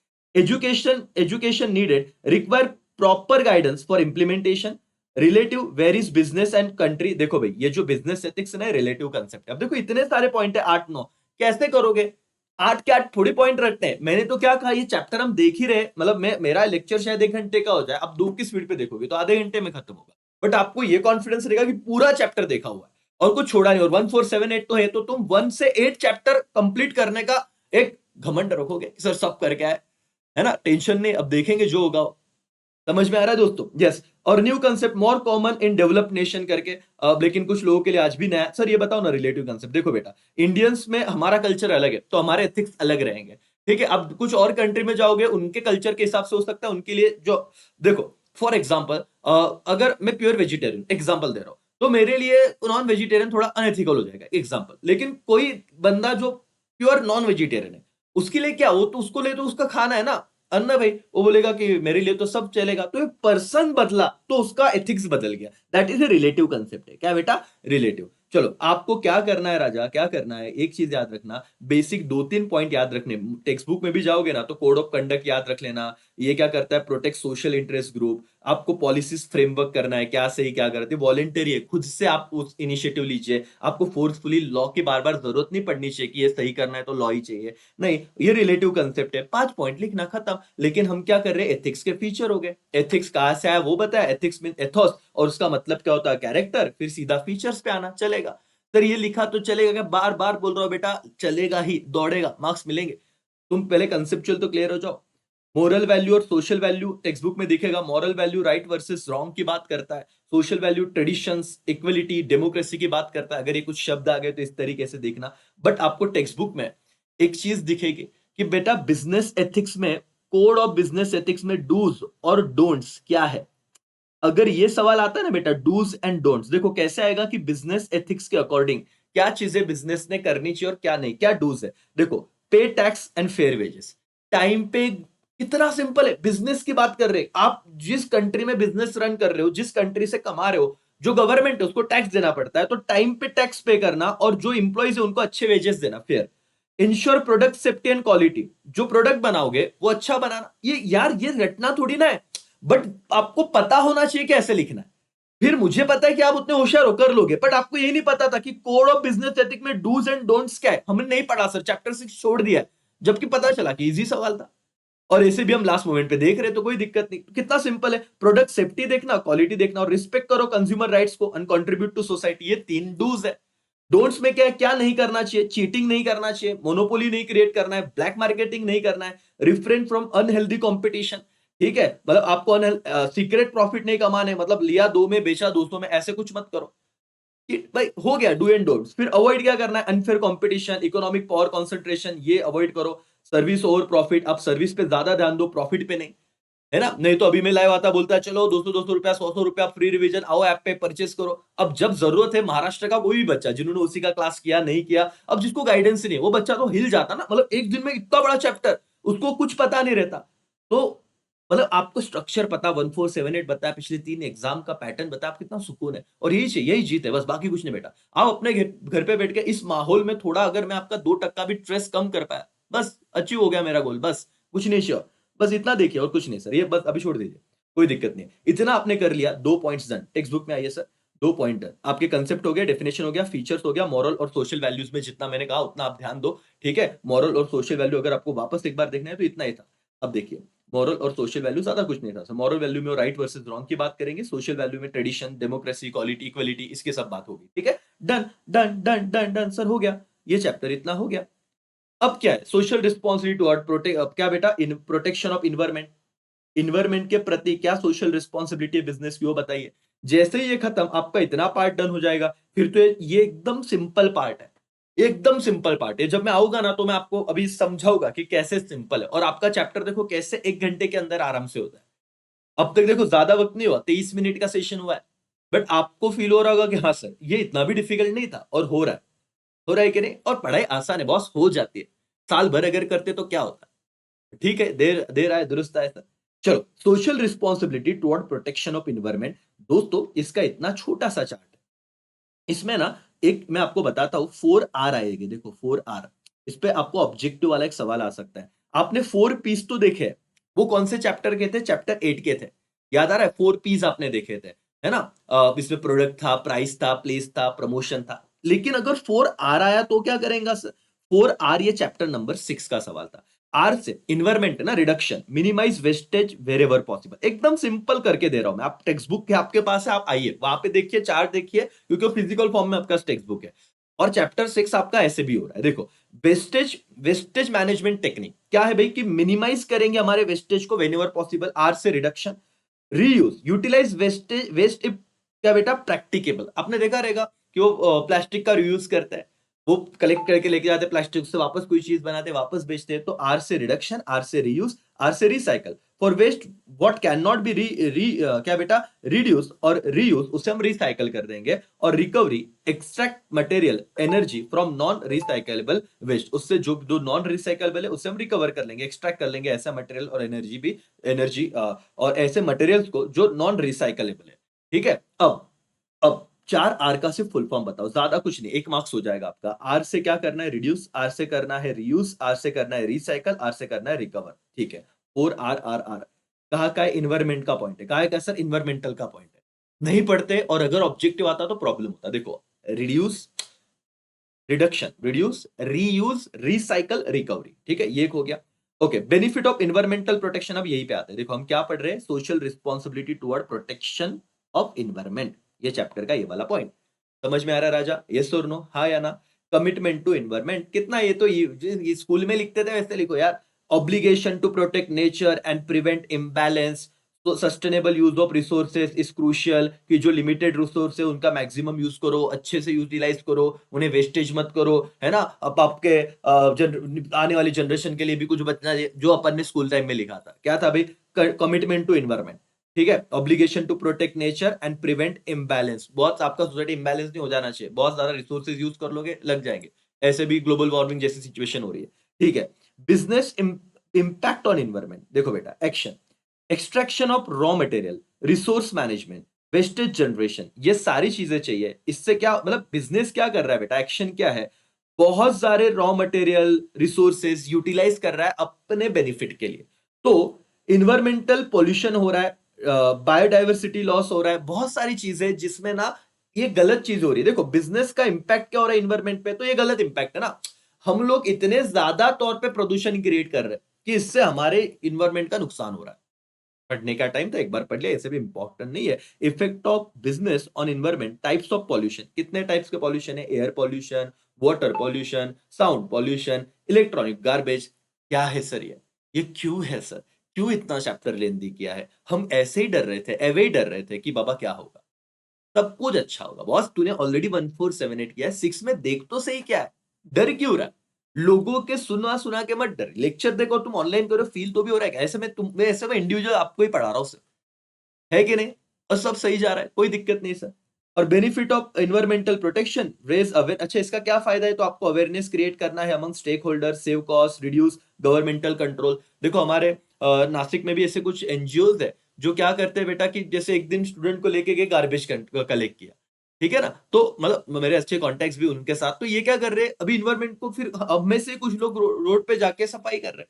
Education needed, require proper guidance for implementation, relative varies business and country. देखो भाई, ये जो बिजनेस एथिक्स है ना, रिलेटिव कंसेप्ट है। अब देखो इतने सारे पॉइंट है, 8-9, कैसे करोगे, 8 के 8 थोड़ी पॉइंट रखते हैं। मैंने तो क्या कहा, ये चैप्टर हम देख ही रहे, मतलब मेरा लेक्चर शायद 1 घंटे का हो जाए, आप 2 की स्पीड पे देखोगे तो आधे घंटे में खत्म होगा, बट आपको ये कॉन्फिडेंस रहेगा कि पूरा चैप्टर देखा हुआ है और कुछ छोड़ा नहीं। और 1478 तो है, तो तुम 1 से 8 चैप्टर कंप्लीट करने का एक घमंड रखोगे, सर सब करके आए, है ना, टेंशन नहीं, अब देखेंगे जो होगा। समझ में आ रहा है दोस्तों, यस। और new concept, more common in developed nation करके, लेकिन कुछ लोगों के लिए आज भी नया। सर ये बताओ ना, रिलेटिव कंसेप्ट, देखो बेटा, इंडियंस में हमारा कल्चर अलग है तो हमारे एथिक्स अलग रहेंगे, ठीक है। अब कुछ और कंट्री में जाओगे, उनके कल्चर के हिसाब से हो सकता है, उनके लिए जो, देखो फॉर एग्जाम्पल, अगर मैं प्योर वेजिटेरियन एग्जाम्पल दे रहा हूं, तो मेरे लिए नॉन वेजिटेरियन थोड़ा अनएथिकल हो जाएगा एग्जाम्पल। लेकिन कोई बंदा जो प्योर नॉन वेजिटेरियन है, उसके लिए क्या, वो तो उसको ले तो उसका खाना है ना, अन्ना भाई वो बोलेगा कि मेरे लिए तो सब चलेगा, तो एक पर्सन बदला तो उसका एथिक्स बदल गया। That is a relative concept है। क्या बेटा? रिलेटिव। चलो आपको क्या करना है राजा, क्या करना है, एक चीज याद रखना, बेसिक 2-3 पॉइंट याद रखने। टेक्स्ट बुक में भी जाओगे ना तो कोड ऑफ कंडक्ट याद रख लेना। ये क्या करता है? Protect social interest group. आपको पॉलिसीज फ्रेमवर्क करना है, क्या सही क्या गलत है, वॉलेंटरी है, खुद से आप उस इनिशिएटिव लीजिए। आपको फोर्सफुली लॉ की बार बार जरूरत नहीं पड़नी चाहिए कि ये सही करना है तो लॉ ही चाहिए, नहीं। ये रिलेटिव कंसेप्ट है, 5 पॉइंट लिखना, खत्म। लेकिन हम क्या कर रहे हैं? एथिक्स के फीचर हो गए। एथिक्स कहां से आया वो बताया, एथिक्स मीन एथोस, और उसका मतलब क्या होता है? कैरेक्टर। फिर सीधा फीचर्स पे आना, चलेगा सर ये लिखा तो चलेगा क्या? बार बार बोल रहा हूं बेटा, चलेगा ही, दौड़ेगा, मार्क्स मिलेंगे। तुम पहले कंसेप्चुअल तो क्लियर हो जाओ। मोरल वैल्यू और सोशल वैल्यू टेक्स्ट बुक में दिखेगा। Moral value right versus wrong की बात करता है। Social value traditions, equality, democracy की बात करता है। अगर ये कुछ शब्द आ गए तो इस तरीके से देखना। बट आपको टेक्स्ट बुक में एक चीज दिखेगी कि बेटा बिजनेस एथिक्स में, कोड ऑफ बिजनेस एथिक्स में डूज और डोंट्स क्या है। अगर ये सवाल आता है ना बेटा, डूज एंड डोंट्स, देखो कैसे आएगा कि बिजनेस एथिक्स के अकॉर्डिंग क्या चीजें बिजनेस ने करनी चाहिए और क्या नहीं। क्या डूज है? देखो, पे tax and fair wages, time पे। इतना सिंपल है, बिजनेस की बात कर रहे हैं आप। जिस कंट्री में बिजनेस रन कर रहे हो, जिस कंट्री से कमा रहे हो, जो गवर्नमेंट है उसको टैक्स देना पड़ता है, तो टाइम पे टैक्स पे करना, और जो इंप्लॉइज है उनको अच्छे वेजेस देना, fair. Ensure product safety and quality, जो प्रोडक्ट बनाओगे वो अच्छा बनाना। ये यार ये रटना थोड़ी ना है, बट आपको पता होना चाहिए कि ऐसे लिखना है। फिर मुझे पता है कि आप उतने होशियार हो, कर लोगे, बट आपको ये नहीं पता था कि कोड ऑफ बिजनेस एथिक में डूज एंड डोंट्स क्या है। हमने नहीं पढ़ा सर, चैप्टर 6 छोड़ दिया, जबकि पता चला कि इजी सवाल था। और ऐसे भी हम लास्ट मोमेंट पे देख रहे तो कोई दिक्कत नहीं। तो कितना सिंपल है, प्रोडक्ट सेफ्टी देखना, क्वालिटी देखना, और रिस्पेक्ट करो कंज्यूमर राइट्स को, एंड कंट्रीब्यूट टू सोसाइटी। ये 3 डूज है। डोंट्स में क्या है? क्या नहीं करना चाहिए? चीटिंग नहीं करना चाहिए, मोनोपोली नहीं क्रिएट करना है, ब्लैक मार्केटिंग नहीं करना है, रिफ्रेन फ्रॉम अनहेल्दी कंपटीशन। ठीक है, मतलब आपको सीक्रेट प्रॉफिट नहीं कमाने, मतलब लिया 2 में बेचा 200 में, ऐसे कुछ मत करो। भाई हो गया डू एंड डोंट्स। फिर अवॉइड क्या करना है? Unfair competition, economic power concentration, ये अवॉइड करो। सर्विस ओवर प्रॉफिट, आप सर्विस पे ज्यादा ध्यान दो, प्रॉफिट पे नहीं, है ना। नहीं तो अभी मैं लाइव आता बोलता है चलो 200-200 रुपया, 100-100 रुपया फ्री रिवीजन, आओ ऐप पे परचेस करो। अब जब जरूरत है, महाराष्ट्र का कोई भी बच्चा जिन्होंने उसी का क्लास किया नहीं किया, अब जिसको गाइडेंस नहीं है, वो बच्चा तो हिल जाता ना। मतलब एक दिन में इतना बड़ा चैप्टर, उसको कुछ पता नहीं रहता। तो मतलब आपको स्ट्रक्चर पता, 1478 बताया, पिछले 3 एग्जाम का पैटर्न बताया, आप कितना सुकून है। और यही चाहिए, यही जीत है बस, बाकी कुछ नहीं बेटा। आप अपने घर पे बैठ के इस माहौल में थोड़ा, अगर मैं आपका 2% भी स्ट्रेस कम कर पाया, बस अचीव हो गया मेरा गोल, बस कुछ नहीं श्योर। बस इतना देखिए और कुछ नहीं सर, ये बस अभी छोड़ दीजिए, कोई दिक्कत नहीं। इतना आपने कर लिया, 2 पॉइंट्स डन। टेक्स्ट बुक में आइए सर, 2 पॉइंट डन। आपके कंसेप्ट हो गया, डेफिनेशन हो गया, फीचर्स हो गया, मॉरल और सोशल वैल्यूज में जितना मैंने कहा उतना आप ध्यान दो। ठीक है, मॉरल और सोशल वैल्यू अगर आपको वापस एक बार देखना है तो इतना ही था। अब देखिए, मॉरल और सोशल वैल्यू ज्यादा कुछ नहीं था। मॉरल वैल्यू में राइट वर्सेस रॉन्ग की बात करेंगे, सोशल वैल्यू में ट्रेडिशन, डेमोक्रेसी, इक्वालिटी, इक्वलिटी, इसकी सब बात होगी। ठीक है, done done done done done sir, हो गया ये चैप्टर, इतना हो गया। अब क्या है? सोशल रिस्पॉन्सिबिलिटी टुवर्ड प्रोटेक्ट, अब क्या बेटा? इन प्रोटेक्शन ऑफ इन्वायरमेंट, इन्वायरमेंट के प्रति क्या सोशल रिस्पॉन्सिबिलिटी है बिजनेस की, वो बताइए। जैसे ही ये खत्म, आपका इतना पार्ट डन हो जाएगा। फिर तो ये एकदम सिंपल पार्ट है, एकदम सिंपल पार्ट है। जब मैं आऊंगा ना तो मैं आपको अभी समझाऊंगा कि कैसे सिंपल है। और आपका चैप्टर देखो कैसे 1 घंटे के अंदर आराम से होता है। अब तक देखो ज्यादा वक्त नहीं हुआ, 23 मिनट का सेशन हुआ है, बट आपको फील हो रहा होगा कि हाँ सर ये इतना भी डिफिकल्ट नहीं था, और हो रहा है। हो रहा है कि नहीं? और पढ़ाई आसान है बॉस, हो जाती है। साल भर अगर करते तो क्या होता? ठीक है, देर देर आए दुरुस्त आए सर। चलो, social responsibility toward protection of environment. दोस्तों इसका इतना छोटा सा चार्ट है, इसमें ना एक मैं आपको बताता हूं, 4R आएगी, देखो 4R। इस पे आपको ऑब्जेक्टिव वाला एक सवाल आ सकता है। आपने 4 पीस तो देखे हैं, वो कौन से चैप्टर के थे? चैप्टर 8 के थे। याद आ रहा है? 4 पीस आपने देखे थे, है ना। इसमें प्रोडक्ट था, प्राइस था, प्लेस था, प्रमोशन था। लेकिन अगर 4R आया तो क्या करेंगे सर? 4R, ये चैप्टर नंबर 6 का सवाल था। आर से इन्वायरमेंट है ना, reduction, minimise wastage wherever possible. एकदम सिंपल करके दे रहा हूं मैं। आप टेक्स्ट बुक के आपके पास है, आप आइए वहां पे देखिए, चार्ट देखिए, क्योंकि फिजिकल फॉर्म में आपका टेक्स्ट बुक है। और चैप्टर 6 आपका ऐसे भी हो रहा है, देखो। वेस्टेज, वेस्टेज मैनेजमेंट टेक्निक क्या है भाई? कि मिनिमाइज करेंगे हमारे वेस्टेज को वेन एवर पॉसिबल। आर से reduction, reuse, utilise wastage, waste क्या बेटा? प्रैक्टिकेबल। आपने देखा रहेगा कि वो प्लास्टिक का रीयूज करता है, वो कलेक्ट करके लेके जाते प्लास्टिक से, वापस कोई चीज बनाते, वापस बेचते हैं। तो आर से रिडक्शन, आर से रीयूज, आर से recycle. For waste what can not be क्या बेटा, रिड्यूस और रीयूज, उसे हम रिसाइकल कर देंगे। और recovery, extract material energy from non recyclable waste, उससे जो जो नॉन रिसाइकलेबल है उससे हम रिकवर कर लेंगे, एक्सट्रैक्ट कर लेंगे ऐसा मटेरियल और एनर्जी और ऐसे मटेरियल्स को जो नॉन रिसाइकलेबल है। ठीक है, अब 4 आर का सिर्फ फुल फॉर्म बताओ, ज्यादा कुछ नहीं, 1 मार्क्स हो जाएगा आपका। आर से क्या करना है, रिड्यूस, आर से करना है रीयूज, आर से करना है रिसाइकल, आर से करना है रिकवर। ठीक है, 4 आर। कहा का है, इन्वायरमेंट का पॉइंट है। कहा है सर, इन्वायरमेंटल का पॉइंट है। नहीं पढ़ते और अगर ऑब्जेक्टिव आता तो प्रॉब्लम होता। देखो, reduce, reduction, reduce, reuse, recycle, recovery. ठीक है, ये एक हो गया। Okay, benefit of environmental protection, अब यही पे आते हैं। देखो हम क्या पढ़ रहे हैं, social responsibility toward protection of environment, ये चैप्टर का ये वाला पॉइंट समझ में आ रहा है राजा? यस और नो, हाँ या ना? कमिटमेंट टू इन्वायरमेंट कितना, ये तो ये स्कूल में लिखते थे वैसे लिखो यार। Obligation to protect nature and prevent imbalance, तो sustainable use of resources is crucial, कि जो लिमिटेड रिसोर्स है उनका मैक्सिमम यूज करो, अच्छे से यूटिलाइज करो, उन्हें वेस्टेज मत करो, है ना? अब आपके आने वाली जनरेशन के लिए भी कुछ बचना चाहिए, जो अपन ने स्कूल टाइम में लिखा था। क्या था भाई? Commitment to environment. ठीक है, obligation to protect nature and prevent imbalance, बहुत आपका सोसाइटी इम्बैलेंस नहीं हो जाना चाहिए, बहुत ज्यादा रिसोर्सेज यूज कर लोगे लग जाएंगे, ऐसे भी ग्लोबल वार्मिंग जैसी सिचुएशन हो रही है। ठीक है, बिजनेस इम्पैक्ट ऑन इन्वायरमेंट, देखो बेटा, action, extraction of raw material, resource management, wastage generation, ये सारी चीजें चाहिए। इससे क्या मतलब, बिजनेस क्या कर रहा है बेटा, एक्शन क्या है, बहुत सारे रॉ मटेरियल रिसोर्सेज यूटिलाइज कर रहा है अपने बेनिफिट के लिए। तो इन्वायरमेंटल पोल्यूशन हो रहा है, बायोडाइवर्सिटी लॉस हो रहा है, बहुत सारी चीजें जिसमें ना ये गलत चीज हो रही है। देखो, बिजनेस का इंपैक्ट क्या हो रहा है इन्वायरमेंट पे, तो ये गलत इंपैक्ट है ना। हम लोग इतने ज्यादा तौर पे प्रदूषण क्रिएट कर रहे हैं कि इससे हमारे इन्वायरमेंट का नुकसान हो रहा है। पढ़ने का टाइम था, एक बार पढ़ लिया, ऐसे भी इंपॉर्टेंट नहीं है। Effect of business on environment, types of pollution, कितने टाइप्स के पॉल्यूशन है, air pollution, water pollution, sound pollution, electronic garbage. क्या है सर ये क्यों है सर, क्यों इतना चैप्टर लेंदी किया है? हम ऐसे ही डर रहे थे, एवे ही डर रहे थे कि बाबा क्या होगा, सब कुछ अच्छा होगा। बॉस, तूने ऑलरेडी 1478 किया है, 6 में देख तो सही क्या है, डर क्यों रहा है? लोगों के सुना सुना के मत डर, लेक्चर देखो, तुम ऑनलाइन करो, फील तो भी हो रहा है क्या? ऐसे में इंडिविजुअल आपको ही पढ़ा रहा हूं सर, है कि नहीं? और सब सही जा रहा है, कोई दिक्कत नहीं सर। और benefit of environmental protection, raise aware, अच्छा इसका क्या फायदा है, तो आपको अवेयरनेस क्रिएट करना है among stakeholder, save cost, reduce governmental control. देखो हमारे नासिक में भी ऐसे कुछ एनजीओ है जो क्या करते हैं बेटा, कि जैसे एक दिन स्टूडेंट को लेके गए, गार्बेज कलेक्ट किया, ठीक है ना, तो मतलब मेरे अच्छे कॉन्टेक्ट भी उनके साथ, तो ये क्या कर रहे हैं अभी इन्वायरमेंट को, फिर अब में से कुछ लोग रोड पे जाके सफाई कर रहे हैं।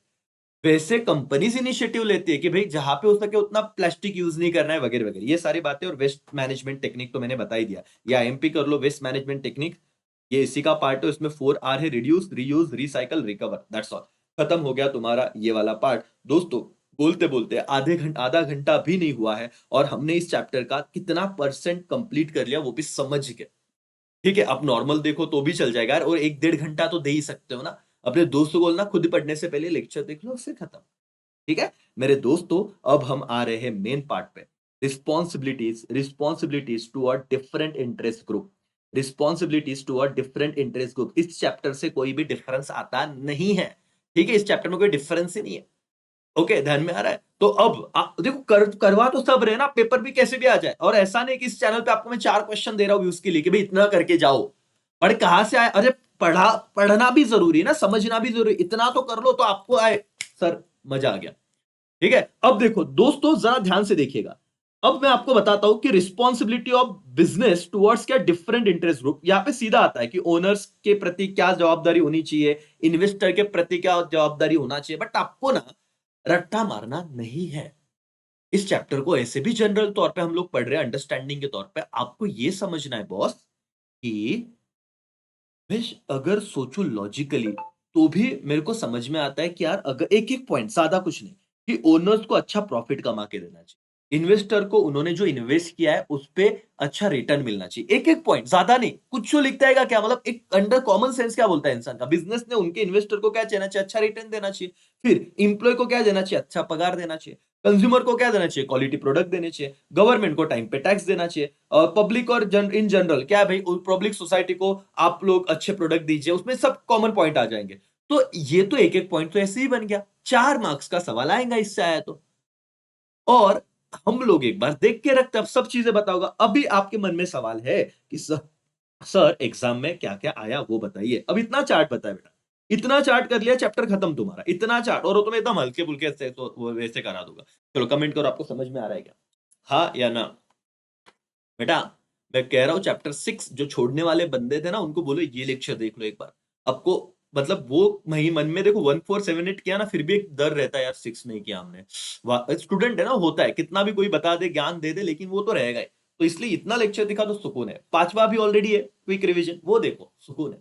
वैसे कंपनीज इनिशिएटिव लेती है कि भाई जहां पे हो सके उतना प्लास्टिक यूज नहीं करना है, वगैरह वगैरह, ये सारी बातें। और वेस्ट मैनेजमेंट टेक्निक तो मैंने बता ही दिया, या एमपी कर लो, वेस्ट मैनेजमेंट टेक्निक, ये इसी का पार्ट है। इसमें 4 आर है, reduce, reuse, recycle, recover, that's all. खत्म हो गया तुम्हारा ये वाला पार्ट दोस्तों। बोलते बोलते आधा घंटा भी नहीं हुआ है और हमने इस चैप्टर का कितना परसेंट कंप्लीट कर लिया, वो भी समझ के। ठीक है, आप नॉर्मल देखो तो भी चल जाएगा यार, और 1 1.5 घंटा तो दे ही सकते हो ना। अपने दोस्तों को बोलना खुद पढ़ने से पहले लेक्चर देख लो, उससे खत्म। ठीक है मेरे दोस्तों, अब हम आ रहे हैं मेन पार्ट पे। Responsibilities to a different interest group, responsibilities to a different interest group, इस चैप्टर से कोई भी डिफरेंस आता नहीं है। ठीक है, इस चैप्टर में कोई डिफरेंस ही नहीं है। ओके, ध्यान में आ रहा है? तो अब देखो, करवा तो सब रहे ना, पेपर भी कैसे भी आ जाए। और ऐसा नहीं कि इस चैनल पे आपको मैं 4 क्वेश्चन दे रहा हूं व्यूज के लिए कि भाई इतना करके जाओ, पर कहां से आए? अरे पढ़ना भी जरूरी है ना, समझना भी जरूरी, इतना तो कर लो तो आपको आए सर, मजा आ गया। ठीक है, अब देखो दोस्तों, जरा ध्यान से देखिएगा। अब मैं आपको बताता हूं कि रिस्पॉन्सिबिलिटी ऑफ बिजनेस टुवर्ड्स क्या डिफरेंट इंटरेस्ट ग्रुप, यहां पे सीधा आता है कि ओनर्स के प्रति क्या जवाबदारी होनी चाहिए, इन्वेस्टर के प्रति क्या जवाबदारी होना चाहिए। बट आपको ना रट्टा मारना नहीं है। इस चैप्टर को ऐसे भी जनरल तौर पे हम लोग पढ़ रहे हैं, अंडरस्टैंडिंग के तौर पे। आपको यह समझना है बॉस कि अगर सोचो लॉजिकली, तो भी मेरे को समझ में आता है कि यार अगर एक एक पॉइंट, ज्यादा कुछ नहीं, कि ओनर्स को अच्छा प्रॉफिट कमा के देना चाहिए, इन्वेस्टर को उन्होंने जो इन्वेस्ट किया है उस पे अच्छा रिटर्न मिलना चाहिए। एक एक पॉइंट, ज्यादा नहीं, कुछ जो लिखता है क्या मतलब, एक अंडर कॉमन सेंस क्या बोलता है इंसान का, बिजनेस ने उनके इन्वेस्टर को क्या देना चाहिए, अच्छा रिटर्न देना चाहिए। फिर इंप्लॉय को क्या देना चाहिए, अच्छा पगार देना चाहिए। कंज्यूमर को क्या देना चाहिए, क्वालिटी प्रोडक्ट देने चाहिए। गवर्नमेंट को टाइम पे टैक्स देना चाहिए। और पब्लिक और इन जनरल क्या है भाई, पब्लिक सोसाइटी को आप लोग अच्छे प्रोडक्ट दीजिए, उसमें सब कॉमन पॉइंट आ जाएंगे। तो ये तो एक एक पॉइंट तो ऐसे ही बन गया, 4 मार्क्स का सवाल आएगा इससे आया तो। और हम लोग एक बार देख के रखते हैं, अब सब चीजें बताऊंगा। अभी आपके मन में सवाल है कि सर एग्जाम में क्या क्या आया वो बताइए। अब इतना चार्ट बताए बेटा, इतना चार्ट कर लिया चैप्टर खत्म तुम्हारा, इतना चार्ट, और वो तुम्हें एकदम हल्के फुल्के से तो वो वैसे करा दूंगा। चलो कमेंट करो, आपको समझ में आ रहा है क्या, हाँ या ना। बेटा मैं कह रहा हूँ चैप्टर 6 जो छोड़ने वाले बंदे थे ना, उनको बोलो ये लेक्चर देख लो एक बार। आपको मतलब वो वही मन में देखो 1478 किया ना, फिर भी एक डर रहता है यार 6 नहीं किया हमने। स्टूडेंट है ना, होता है, कितना भी कोई बता दे ज्ञान दे दे लेकिन वो तो रहेगा ही। तो इसलिए इतना लेक्चर दिखा तो सुकून है। पांचवा भी ऑलरेडी है क्विक रिवीजन, वो देखो सुकून है।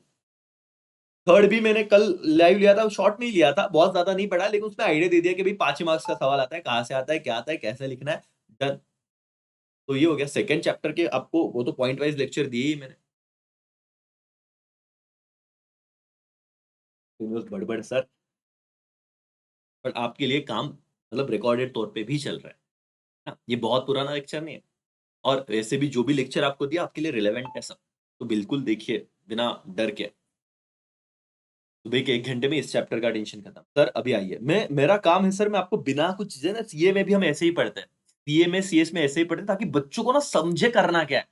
थर्ड भी मैंने कल लाइव लिया था, शॉर्ट नहीं लिया था, बहुत ज्यादा नहीं पढ़ा, लेकिन उसमें आइडिया दे दिया कि भाई 5 मार्क्स का सवाल आता है, कहां से आता है, क्या आता है, कैसे लिखना है, डन। तो ये हो गया सेकंड चैप्टर के, आपको वो तो पॉइंट वाइज लेक्चर दिए ही मैंने। बड़बड़ सर, पर आपके लिए काम मतलब रिकॉर्डेड तौर पे भी चल रहा है ना? ये बहुत पुराना लेक्चर नहीं है। और वैसे भी जो भी लेक्चर आपको दिया आपके लिए रिलेवेंट है सब। तो बिल्कुल देखिए बिना डर के। सुबह के 1 घंटे में इस चैप्टर का टेंशन खत्म। सर अभी आइए, मैं मेरा काम है सर, मैं आपको बिना कुछ चीजें ना, सीए में भी हम ऐसे ही पढ़ते हैं। सीए में सीएस में ऐसे ही पढ़ते हैं ताकि बच्चों को ना समझे करना क्या है।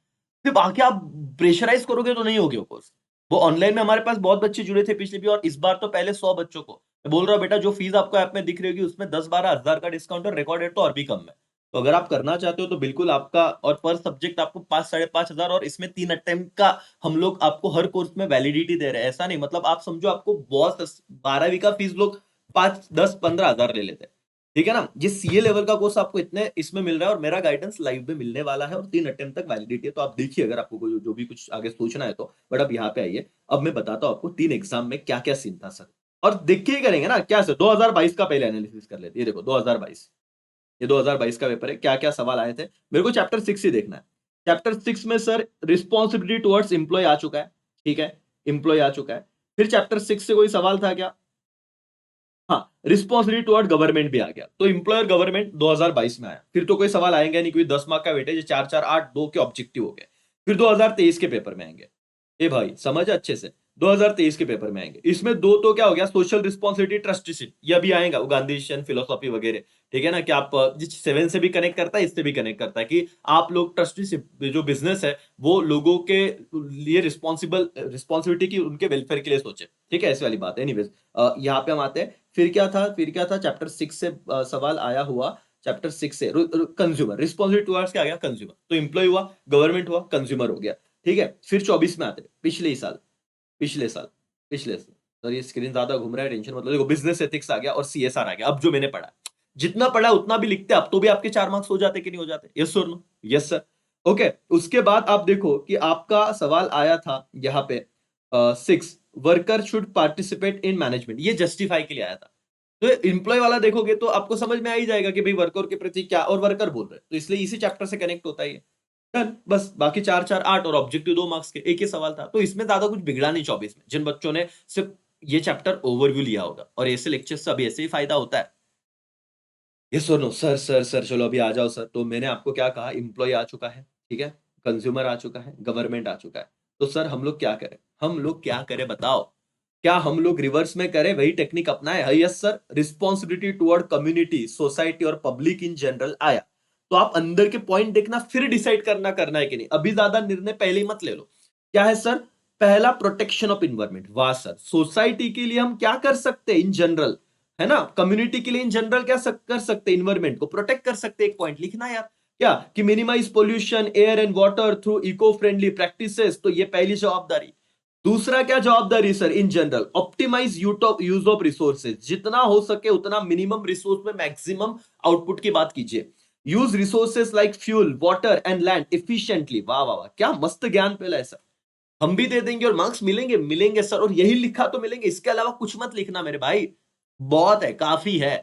फिर बाकी आप प्रेशराइज करोगे तो नहीं होगे कोर्स। वो ऑनलाइन में हमारे पास बहुत बच्चे जुड़े थे पिछले भी, और इस बार तो पहले 100 बच्चों को मैं बोल रहा हूँ बेटा, जो फीस आपको ऐप में दिख रही होगी उसमें 10-12 हजार का डिस्काउंट, और रिकॉर्डेड तो और भी कम है। तो अगर आप करना चाहते हो तो बिल्कुल आपका, और पर सब्जेक्ट आपको 5-5.5 हजार, और इसमें 3 अटेम्प्ट का हम लोग आपको हर कोर्स में वैलिडिटी दे रहे हैं। ऐसा नहीं मतलब आप समझो आपको बहुत 12वीं का फीस लोग 5-10-15 हजार ले लेते हैं। ठीक है ना, ये सीए लेवल का कोर्स आपको इतने इसमें मिल रहा है, और मेरा गाइडेंस लाइव में मिलने वाला है, और 3 अटेम्प्ट तक वैलिडिटी है। तो आप देखिए अगर आपको कोई जो भी कुछ आगे सोचना है तो। बट अब यहाँ पे आइए, अब मैं बताता हूँ आपको 3 एग्जाम में क्या क्या सीन था सर। और देख के ही करेंगे ना, क्या सर 2022 का पहले एनालिसिस कर लेते हैं। ये देखो 2022, ये 2022 का पेपर है, क्या क्या सवाल आए थे। मेरे को चैप्टर 6 ही देखना है। चैप्टर 6 में सर रिस्पॉन्सिबिलिटी टुवर्ड्स एम्प्लॉय आ चुका है। ठीक है, एम्प्लॉय आ चुका है। फिर चैप्टर 6 से कोई सवाल था क्या? हाँ, रिस्पॉन्सिबिलिटी टुवर्ड गवर्नमेंट भी आ गया, तो एम्प्लॉयर गवर्नमेंट 2022 में आया। फिर तो कोई सवाल आएंगे नहीं, क्योंकि 10 मार्क का वेटेज 4-4-8-2 के ऑब्जेक्टिव हो गए। फिर 2023 के पेपर में आएंगे। ए भाई समझ अच्छे से, 2023 के पेपर में आएंगे। इसमें दो तो क्या हो गया, सोशल रिस्पॉन्सिबिलिटी, ट्रस्टीशिप, ये भी आएगा, वो गांधीशियन फिलोसॉफी वगैरह। ठीक है ना, कि आप जिस 7 से भी कनेक्ट करता है, इससे भी कनेक्ट करता है, कि आप लोग ट्रस्टीशिप जो बिजनेस है वो लोगों के लिए रिस्पॉन्सिबिलिटी की, उनके वेलफेयर के लिए सोचे। ठीक है, ऐसी वाली बात है। एनीवेज यहाँ पे हम आते हैं। फिर क्या था चैप्टर 6 से सवाल आया हुआ। चैप्टर 6 से कंज्यूमर रिस्पॉन्सिबिलिटी टुवर्ड्स क्या आ गया, कंज्यूमर। तो एम्प्लॉय हुआ, गवर्नमेंट हुआ, कंज्यूमर हो गया। ठीक है, फिर 24 में आते हैं, पिछले ही साल, पिछले साल, पिछले साल। सर ये स्क्रीन ज्यादा घूम रहा है, टेंशन मतलब। देखो बिजनेस एथिक्स आ गया और सीएसआर आ गया। अब जो मैंने पढ़ा, जितना पढ़ा उतना भी लिखते, अब तो भी आपके 4 मार्क्स हो जाते कि नहीं हो जाते? यस और नो? Yes sir. ओके, उसके बाद आप देखो कि आपका सवाल आया था यहाँ पे 6, worker should participate in management, ये जस्टिफाई के लिए आया था। तो एम्प्लॉय वाला देखोगे तो आपको समझ में आ ही जाएगा कि भाई वर्कर के प्रति क्या, और वर्कर बोल रहे हैं, तो इसलिए इसी चैप्टर से कनेक्ट होता है ये। डन, बस बाकी 4-4-8, और ऑब्जेक्टिव 2 मार्क्स के, एक ही सवाल था। तो इसमें ज्यादा कुछ बिगड़ा नहीं 24 में, जिन बच्चों ने सिर्फ ये चैप्टर ओवरव्यू लिया होगा, और ऐसे लेक्चर से अभी ऐसे ही फायदा होता है। ये सर नो, सर चलो अभी आ जाओ सर। तो मैंने आपको क्या कहा, एम्प्लॉय आ चुका है, ठीक है, कंज्यूमर आ चुका है, गवर्नमेंट आ चुका है। तो सर हम लोग क्या करें, हम लोग क्या करें बताओ? क्या हम लोग रिवर्स में करें, वही टेक्निक अपनाए? Yes sir, responsibility toward community, society और पब्लिक इन जनरल आया। तो आप अंदर के पॉइंट देखना, फिर डिसाइड करना है कि नहीं। अभी ज्यादा निर्णय पहले ही मत ले लो। क्या है सर? पहला, प्रोटेक्शन ऑफ इन्वायरमेंट। वाह सर, सोसाइटी के लिए हम क्या कर सकते हैं इन जनरल, है ना, कम्युनिटी के लिए इन जनरल क्या कर सकते हैं, इन्वायरमेंट को प्रोटेक्ट कर सकते हैं। एक पॉइंट लिखना यार, क्या कि minimise pollution air and water through eco friendly practices. तो ये पहली जवाबदारी। दूसरा क्या जवाबदारी sir, in general optimise use of resources, जितना हो सके उतना मिनिमम रिसोर्स में मैक्सिमम आउटपुट की बात कीजिए। Use resources like fuel water and land efficiently. वाह वाह वाह, क्या मस्त ज्ञान फैला है सर। हम भी दे देंगे और मार्क्स मिलेंगे, मिलेंगे सर, और यही लिखा तो मिलेंगे, इसके अलावा कुछ मत लिखना मेरे भाई। बहुत है, काफी है।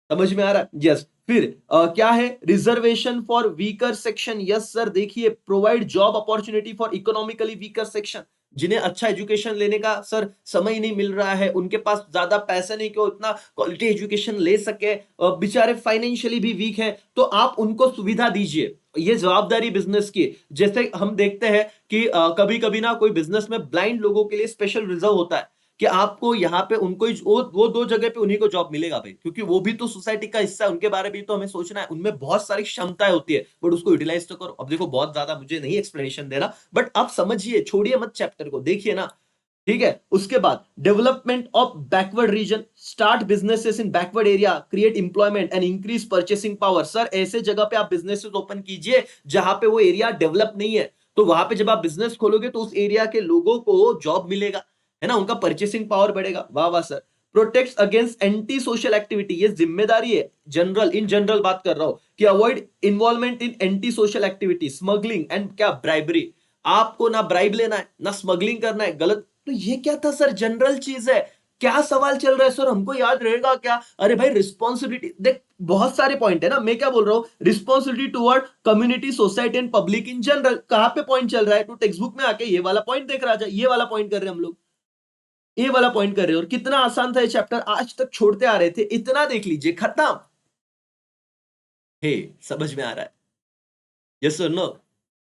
समझ में आ रहा है? यस। फिर क्या है, reservation for weaker section. Yes sir, देखिए, provide job opportunity for economically weaker section, जिन्हें अच्छा एजुकेशन लेने का सर समय ही नहीं मिल रहा है, उनके पास ज्यादा पैसा नहीं कि वो इतना क्वालिटी एजुकेशन ले सके, बेचारे फाइनेंशियली भी वीक है, तो आप उनको सुविधा दीजिए। ये जवाबदारी बिजनेस की। जैसे हम देखते हैं कि कभी कभी ना कोई बिजनेस में ब्लाइंड लोगों के लिए स्पेशल रिजर्व होता है, कि आपको यहाँ पे उनको वो दो जगह पे उन्हीं को जॉब मिलेगा भाई, क्योंकि वो भी तो सोसाइटी का हिस्सा है, उनके बारे में भी तो हमें सोचना है। उनमें बहुत सारी क्षमताएं होती है, बट उसको यूटिलाइज तो करो। अब देखो, बहुत ज्यादा मुझे नहीं एक्सप्लेनेशन देना, बट आप समझिए, छोड़िए मत चैप्टर को, देखिए ना। ठीक है, उसके बाद development of backward region, start businesses in backward area, create employment and increase purchasing power. Sir, ऐसे जगह पे आप बिजनेसेस ओपन कीजिए जहां पे वो एरिया डेवलप नहीं है, तो वहां पे जब आप बिजनेस खोलोगे तो उस एरिया के लोगों को जॉब मिलेगा, है ना, उनका परचेसिंग पावर बढ़ेगा। वाह वाह sir. Protects against anti social activity, ये जिम्मेदारी है, जनरल इन जनरल बात कर रहा हूं, कि avoid involvement in anti social activity, smuggling and क्या ब्राइबरी। आपको ना ब्राइब लेना है ना स्मगलिंग करना है, गलत। तो ये क्या था सर, जनरल चीज है। क्या सवाल चल रहा है सर, हमको याद रहेगा क्या? अरे भाई, रिस्पॉन्सिबिलिटी देख, बहुत सारे पॉइंट है ना। मैं क्या बोल रहा हूं, responsibility toward community, society and public in general. कहां पे पॉइंट चल रहा है? तो टेक्स्ट बुक में आके ये वाला पॉइंट देख रहा है, ये वाला पॉइंट कर रहे हैं हम लोग, ये वाला पॉइंट कर रहे हैं। और कितना आसान था ये चैप्टर, आज तक छोड़ते आ रहे थे, इतना देख लीजिए, खत्म। हे, समझ में आ रहा है? यस और नो?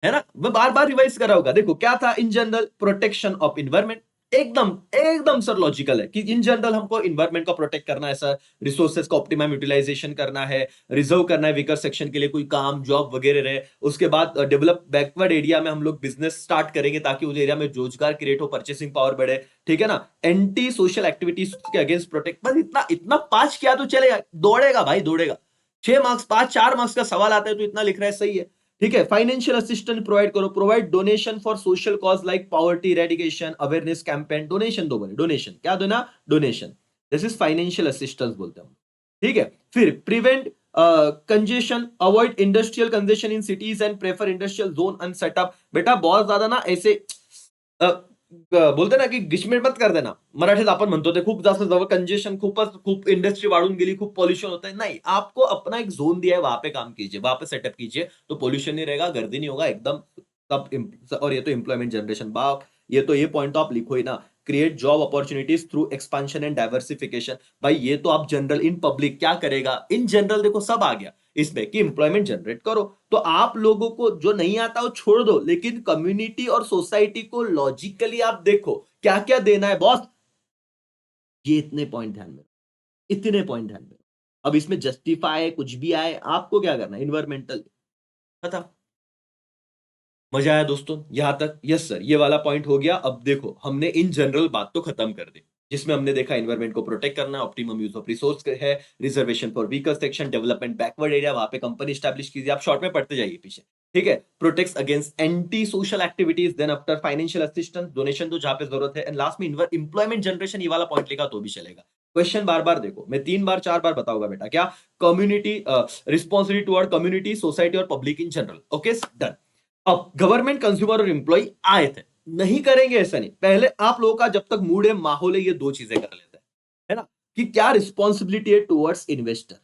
है ना? मैं बार बार रिवाइज कर रहा होगा। देखो क्या था, in general protection of environment, एकदम एकदम सर लॉजिकल है कि इन जनरल हमको इन्वायरमेंट को प्रोटेक्ट करना है सर, रिसोर्सेज का ऑप्टिमम यूटिलाइजेशन करना है, रिजर्व करना है वीकर सेक्शन के लिए कोई काम जॉब वगैरह रहे। उसके बाद डेवलप बैकवर्ड एरिया में हम लोग बिजनेस स्टार्ट करेंगे ताकि उस एरिया में रोजगार क्रिएट हो, परचेसिंग पावर बढ़े। ठीक है ना? एंटी सोशल एक्टिविटीज के अगेंस्ट प्रोटेक्ट, बस इतना इतना पांच किया तो चलेगा, दौड़ेगा भाई दौड़ेगा। 6 मार्क्स, 5 4 मार्क्स का सवाल आता है तो इतना लिख रहा है, सही है। ठीक है, फाइनेंशियल असिस्टेंस प्रोवाइड करो, provide donation for social cause like poverty eradication, awareness campaign. Donation दो, बोले डोनेशन क्या देना, donation. This is financial assistance बोलते हैं हम। ठीक है, फिर prevent congestion, avoid industrial congestion in cities and prefer industrial zone and setup. बेटा बहुत ज्यादा ना ऐसे बोलते ना की गिचमिट मत कर देना, मराठीत आपण म्हणतो ते खूप जास्त जवळ कंजेशन, खूप इंडस्ट्री वाढून गेली, खूप पॉल्यूशन होता है, नहीं, आपको अपना एक जोन दिया है, वहां पे काम कीजिए, वहां पे सेटअप कीजिए, तो पॉल्यूशन नहीं रहेगा, गर्दी नहीं होगा एकदम। और ये तो एम्प्लॉयमेंट जनरेशन, बाप, ये पॉइंट तो आप लिखो ही ना। Create job opportunities through expansion and diversification. भाई ये तो आप जनरल, इन पब्लिक क्या करेगा, इन जनरल देखो सब आ गया इसमें कि एम्प्लॉयमेंट जनरेट करो। तो आप लोगों को जो नहीं आता वो छोड़ दो, लेकिन कम्युनिटी और सोसाइटी को लॉजिकली आप देखो क्या क्या देना है बॉस। ये इतने पॉइंट ध्यान में, इतने पॉइंट ध्यान में। अब इसमें जस्टिफाई कुछ भी आए, आपको क्या करना है, इन्वायरमेंटल खत्म। मजा आया दोस्तों यहां तक? यस सर, ये वाला पॉइंट हो गया। अब देखो, हमने इन जनरल बात तो खत्म कर दी, जिसमें हमने देखा एनवायरमेंट को प्रोटेक्ट करना, ऑप्टिमम यूज ऑफ रिसोर्स है, reservation for weaker section, development backward area, वहां पे कंपनी स्टैब्लिश कीजिए। आप शॉर्ट में पढ़ते जाइए पीछे। ठीक है, protects against anti social activities, then after financial assistance, donation दो जहां पे जरूरत है, एंड लास्ट में इंप्लॉयमेंट जनरेशन। ये वाला पॉइंट लिखा तो भी चलेगा। क्वेश्चन बार बार देखो, मैं 3 बार 4 बार बताऊंगा बेटा, क्या community responsibility toward community, society और public in general. Okay done. अब गवर्नमेंट, कंज्यूमर और एम्प्लॉय आए थे, नहीं करेंगे ऐसा नहीं, पहले आप लोगों का जब तक मूड है, माहौल है, ये दो चीजें कर लेते हैं, है ना, कि क्या रिस्पॉन्सिबिलिटी है टुवर्ड्स इन्वेस्टर।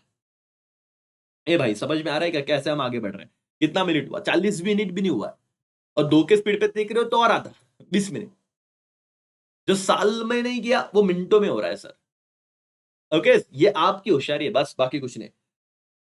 ए भाई, समझ में आ रहा है क्या, कैसे हम आगे बढ़ रहे हैं? कितना मिनट हुआ? 40 मिनट भी नहीं हुआ, और 2 के स्पीड पे देख रहे हो तो और आता 20 मिनट। जो साल में नहीं किया वो मिनटों में हो रहा है सर। ओके, ये आपकी होशियारी है बस, बाकी कुछ नहीं।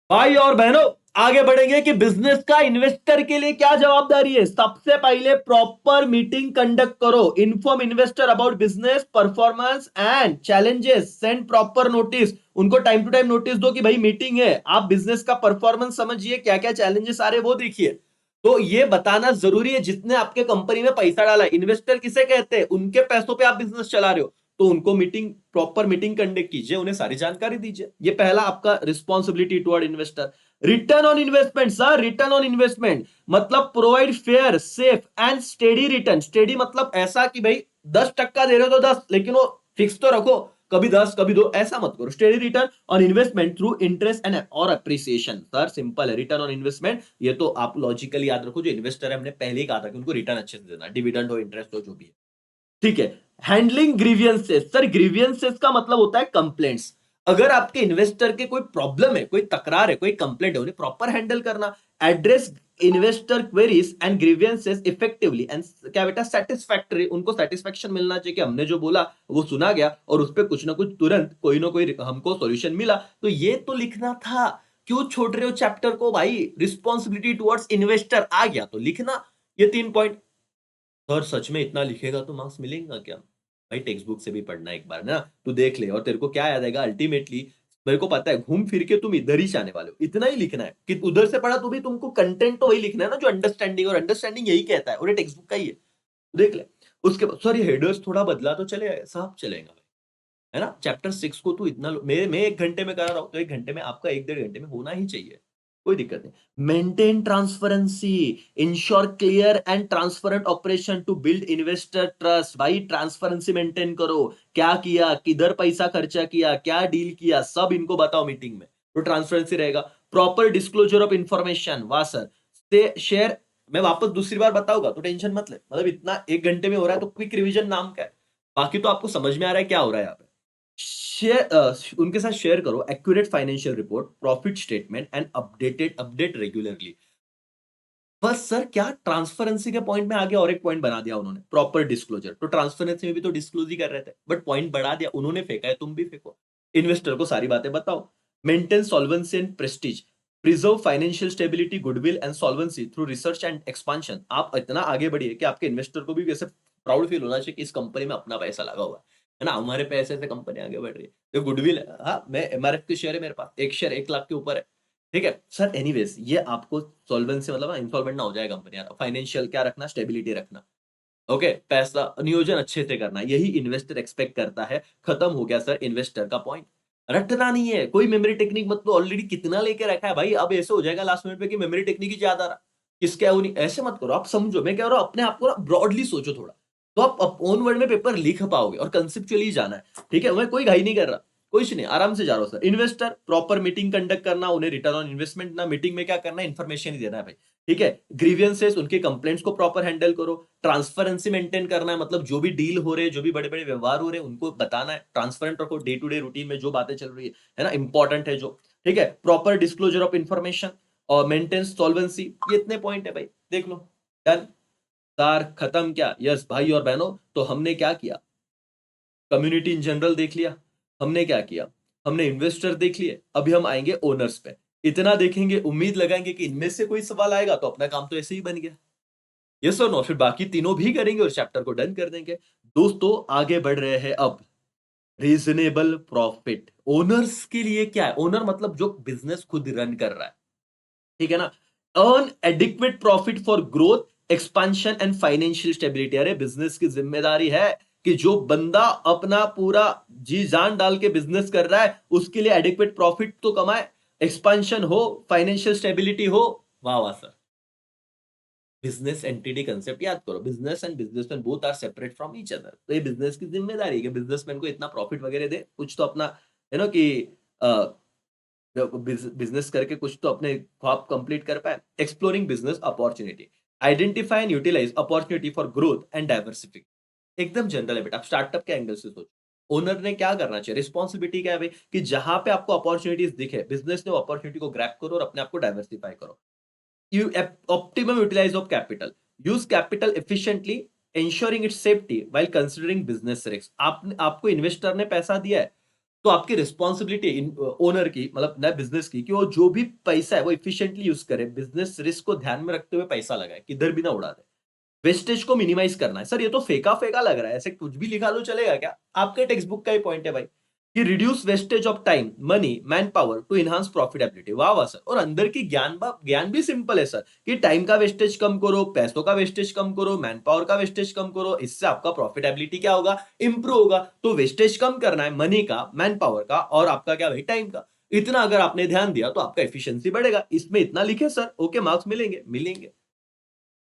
भाई और बहनों, आगे बढ़ेंगे कि बिजनेस का इन्वेस्टर के लिए क्या जवाबदारी है। सबसे पहले प्रॉपर मीटिंग कंडक्ट करो, inform investor about business performance and challenges, send proper notice. उनको टाइम टू टाइम नोटिस दो कि भाई मीटिंग है, आप बिजनेस का परफॉर्मेंस समझिए, क्या क्या चैलेंजेस आ रहे वो देखिए। तो ये बताना जरूरी है, जितने आपके कंपनी में पैसा डाला है, इन्वेस्टर किसे कहते हैं, उनके पैसों पे आप बिजनेस चला रहे हो, तो उनको मीटिंग, प्रॉपर मीटिंग कंडक्ट कीजिए, उन्हें सारी जानकारी दीजिए। ये पहला आपका responsibility toward investor. Return on investment sir, return on investment मतलब provide fair, safe and steady return. Steady मतलब ऐसा कि भाई 10% दे रहे हो तो 10, लेकिन वो फिक्स तो रखो, कभी 10 कभी 2, ऐसा मत करो। Steady return on investment through interest and और अप्रिसिएशन। सर सिंपल है, रिटर्न ऑन इन्वेस्टमेंट, ये तो आप लॉजिकली याद रखो, जो इन्वेस्टर है, हमने पहले ही कहा था कि उनको रिटर्न अच्छे से देना, डिविडेंड हो, इंटरेस्ट हो, जो भी है। ठीक है, हैंडलिंग ग्रीवियंसेस सर, ग्रीवियंसेस का मतलब होता है कंप्लेंट्स। अगर आपके इन्वेस्टर के कोई प्रॉब्लम है, कोई तकरार है, कोई कंप्लेंट है, उन्हें प्रॉपर हैंडल करना। Address investor queries and grievances effectively and क्या बेटा सेटिस्फैक्टरी, उनको सेटिस्फैक्शन मिलना चाहिए कि हमने जो बोला वो सुना गया, और उस पर कुछ ना कुछ तुरंत कोई ना कोई हमको सॉल्यूशन मिला। तो ये तो लिखना था, क्यों छोड़ रहे हो चैप्टर को भाई? रिस्पॉन्सिबिलिटी टुवर्ड्स इन्वेस्टर आ गया तो लिखना ये 3 पॉइंट। सर सच में इतना लिखेगा तो मार्क्स मिलेगा क्या? भाई टेक्स्ट बुक से भी पढ़ना एक बार ना, तू देख ले और तेरे को क्या याद आएगा अल्टीमेटली। मेरे को पता है घूम फिर के तुम इधर ही जाने वाले हो, इतना ही लिखना है कि उधर से पढ़ा तो भी तुमको कंटेंट तो वही लिखना है ना जो अंडरस्टैंडिंग, और अंडरस्टैंडिंग यही कहता है और ये टेक्स्ट बुक का ही है। देख ले। उसके बाद सॉरी हेडर्स थोड़ा बदला तो चलेगा, सब चलेगा भाई, है ना? चैप्टर 6 को तू इतना मैं 1 घंटे में कर रहा हूँ, तो 1 घंटे में आपका 1 डेढ़ घंटे में होना ही चाहिए। कोई दिक्कत नहीं। Maintain transparency, ensure clear and transparent operation to build investor trust. भाई ट्रांसपेरेंसी मेंटेन करो, क्या किया, किधर पैसा खर्चा किया, क्या डील किया, सब इनको बताओ मीटिंग में, तो ट्रांसपेरेंसी रहेगा। प्रॉपर डिस्क्लोजर ऑफ इंफॉर्मेशन, वाह सर। शेयर, मैं वापस दूसरी बार बताऊंगा तो टेंशन मत ले, मतलब इतना 1 घंटे में हो रहा है तो क्विक रिवीजन नाम का है। बाकी तो आपको समझ में आ रहा है क्या हो रहा है यहाँ पे। उनके साथ शेयर करो accurate financial report, profit statement and update regularly. बस सर क्या ट्रांसपेरेंसी के पॉइंट में आगे और एक पॉइंट बना दिया उन्होंने, प्रॉपर डिस्क्लोजर। तो ट्रांसपेरेंसी में भी तो डिस्क्लोज ही कर रहे थे, बट पॉइंट बढ़ा दिया उन्होंने, फेंका है तुम भी फेंको। इन्वेस्टर को सारी बातें बताओ। Maintain solvency and Prestige, preserve financial stability, goodwill and solvency through research and expansion. आप इतना आगे बढ़िए कि आपके इन्वेस्टर को भी वैसे प्राउड फील होना चाहिए कि इस कंपनी में अपना पैसा लगा हुआ है ना, हमारे पैसे से कंपनी आगे बढ़ रही है, तो गुडविल है। हाँ, मैं एमआरएफ के शेयर है मेरे पास, एक शेयर 1 लाख के ऊपर है। ठीक है सर, एनीवेज ये आपको सॉल्वेंसी मतलब इंसॉल्वेंट ना हो जाए कंपनी, फाइनेंशियल क्या रखना, स्टेबिलिटी रखना। ओके, पैसा नियोजन अच्छे से करना, यही इन्वेस्टर एक्सपेक्ट करता है। खत्म हो गया सर इन्वेस्टर का पॉइंट। रटना नहीं है, कोई मेमोरी टेक्निक मत लो, ऑलरेडी कितना लेके रखा है भाई, अब ऐसे हो जाएगा लास्ट मिनट पे कि मेमोरी टेक्निक ही याद आ रहा, किसके है वो नहीं, ऐसे मत करो। आप समझो, मैं कह रहा हूं अपने आप को ना ब्रॉडली सोचो थोड़ा, तो आप ओन वर्ड में पेपर लिख पाओगे, और कंसेप्चुअली जाना है। ठीक है, मैं कोई घाई नहीं कर रहा, कुछ नहीं, आराम से जा रहा हूं sir. Investor proper meeting conduct करना, उन्हें रिटर्न ऑन इन्वेस्टमेंट ना, मीटिंग में क्या करना है, इन्फॉर्मेशन ही देना है भाई। ठीक है, ग्रीवियंसेस, उनके कंप्लेंट्स को प्रॉपर हैंडल करो। ट्रांसपेरेंसी मेंटेन करना है, मतलब जो भी डील हो रहे हैं, जो भी बड़े बड़े व्यवहार हो रहे हैं, उनको बताना है। ट्रांसपेरेंट रखो, डे टू डे रूटीन में जो बातें चल रही है ना, इंपॉर्टेंट है जो। ठीक है, प्रॉपर डिस्क्लोजर ऑफ इंफॉर्मेशन और मेंटेन सॉल्वेंसी, ये इतने पॉइंट है भाई, देख लो। डन, सार खत्म क्या? यस भाई और बहनों, तो हमने क्या किया, कम्युनिटी इन जनरल देख लिया, हमने क्या किया, हमने इन्वेस्टर देख लिए, अभी हम आएंगे ओनर्स पे। इतना देखेंगे, उम्मीद लगाएंगे कि इनमें से कोई सवाल आएगा, तो अपना काम तो ऐसे ही बन गया। यस और नो, फिर बाकी तीनों भी करेंगे और चैप्टर को डन कर देंगे। दोस्तों आगे बढ़ रहे हैं अब। रीजनेबल प्रॉफिट ओनर्स के लिए क्या है? ओनर मतलब जो बिजनेस खुद रन कर रहा है, ठीक है ना। Earn adequate profit for growth, expansion and financial stability. अरे बिजनेस की जिम्मेदारी है कि जो बंदा अपना पूरा जी जान डाल के बिजनेस कर रहा है, उसके लिए एडिक्वेट प्रॉफिट तो कमाए, एक्सपांशन हो, फाइनेंशियल स्टेबिलिटी हो। वाह वाह सर, बिजनेस एंटिटी कंसेप्ट याद करो, business and businessman both are separate from each other. तो ये बिजनेस की जिम्मेदारी है कि बिजनेसमैन को इतना प्रॉफिट वगैरह दे, कुछ तो अपना है ना कि बिजनेस करके कुछ तो अपने ख्वाब कंप्लीट कर पाए। Exploring business opportunity, identify and utilise opportunity for growth and diversification. एकदम जनरल है बेटा, आप स्टार्टअप के एंगल से सोचो। ओनर ने क्या करना चाहिए, रिस्पॉन्सिबिलिटी क्या है भाई, कि जहां पे आपको अपॉर्चुनिटीज दिखे बिजनेस ने अपॉर्चुनिटी को ग्रैब करो और अपने आप को डाइवर्सिफाई करो। You optimum utilize of capital, use capital efficiently, ensuring its safety while considering business risks। आपको इन्वेस्टर ने पैसा दिया है, तो आपकी रिस्पॉन्सिबिलिटी ओनर की, मतलब नए बिजनेस की, कि वो जो भी पैसा है वो इफिशिएंटली यूज करे, बिजनेस रिस्क को ध्यान में रखते हुए पैसा लगाए, किधर भी ना उड़ा दे। वेस्टेज को मिनिमाइज करना है। सर ये तो फेंका फेंका लग रहा है, ऐसे कुछ भी लिखा लो चलेगा क्या? आपके टेक्स्ट बुक का ही पॉइंट है भाई, कि reduce wastage of time, money, manpower to enhance profitability. वाह वाह सर, और अंदर की ज्ञान भी सिंपल है सर, कि टाइम का वेस्टेज कम करो, पैसों का वेस्टेज कम करो, मैन पावर का वेस्टेज कम करो, इससे आपका प्रॉफिटेबिलिटी क्या होगा, इंप्रूव होगा। तो वेस्टेज कम करना है, मनी का, मैन पावर का, और आपका क्या भाई, टाइम का। इतना अगर आपने ध्यान दिया तो आपका एफिशिएंसी बढ़ेगा। इसमें इतना लिखे सर, ओके मार्क्स मिलेंगे, मिलेंगे,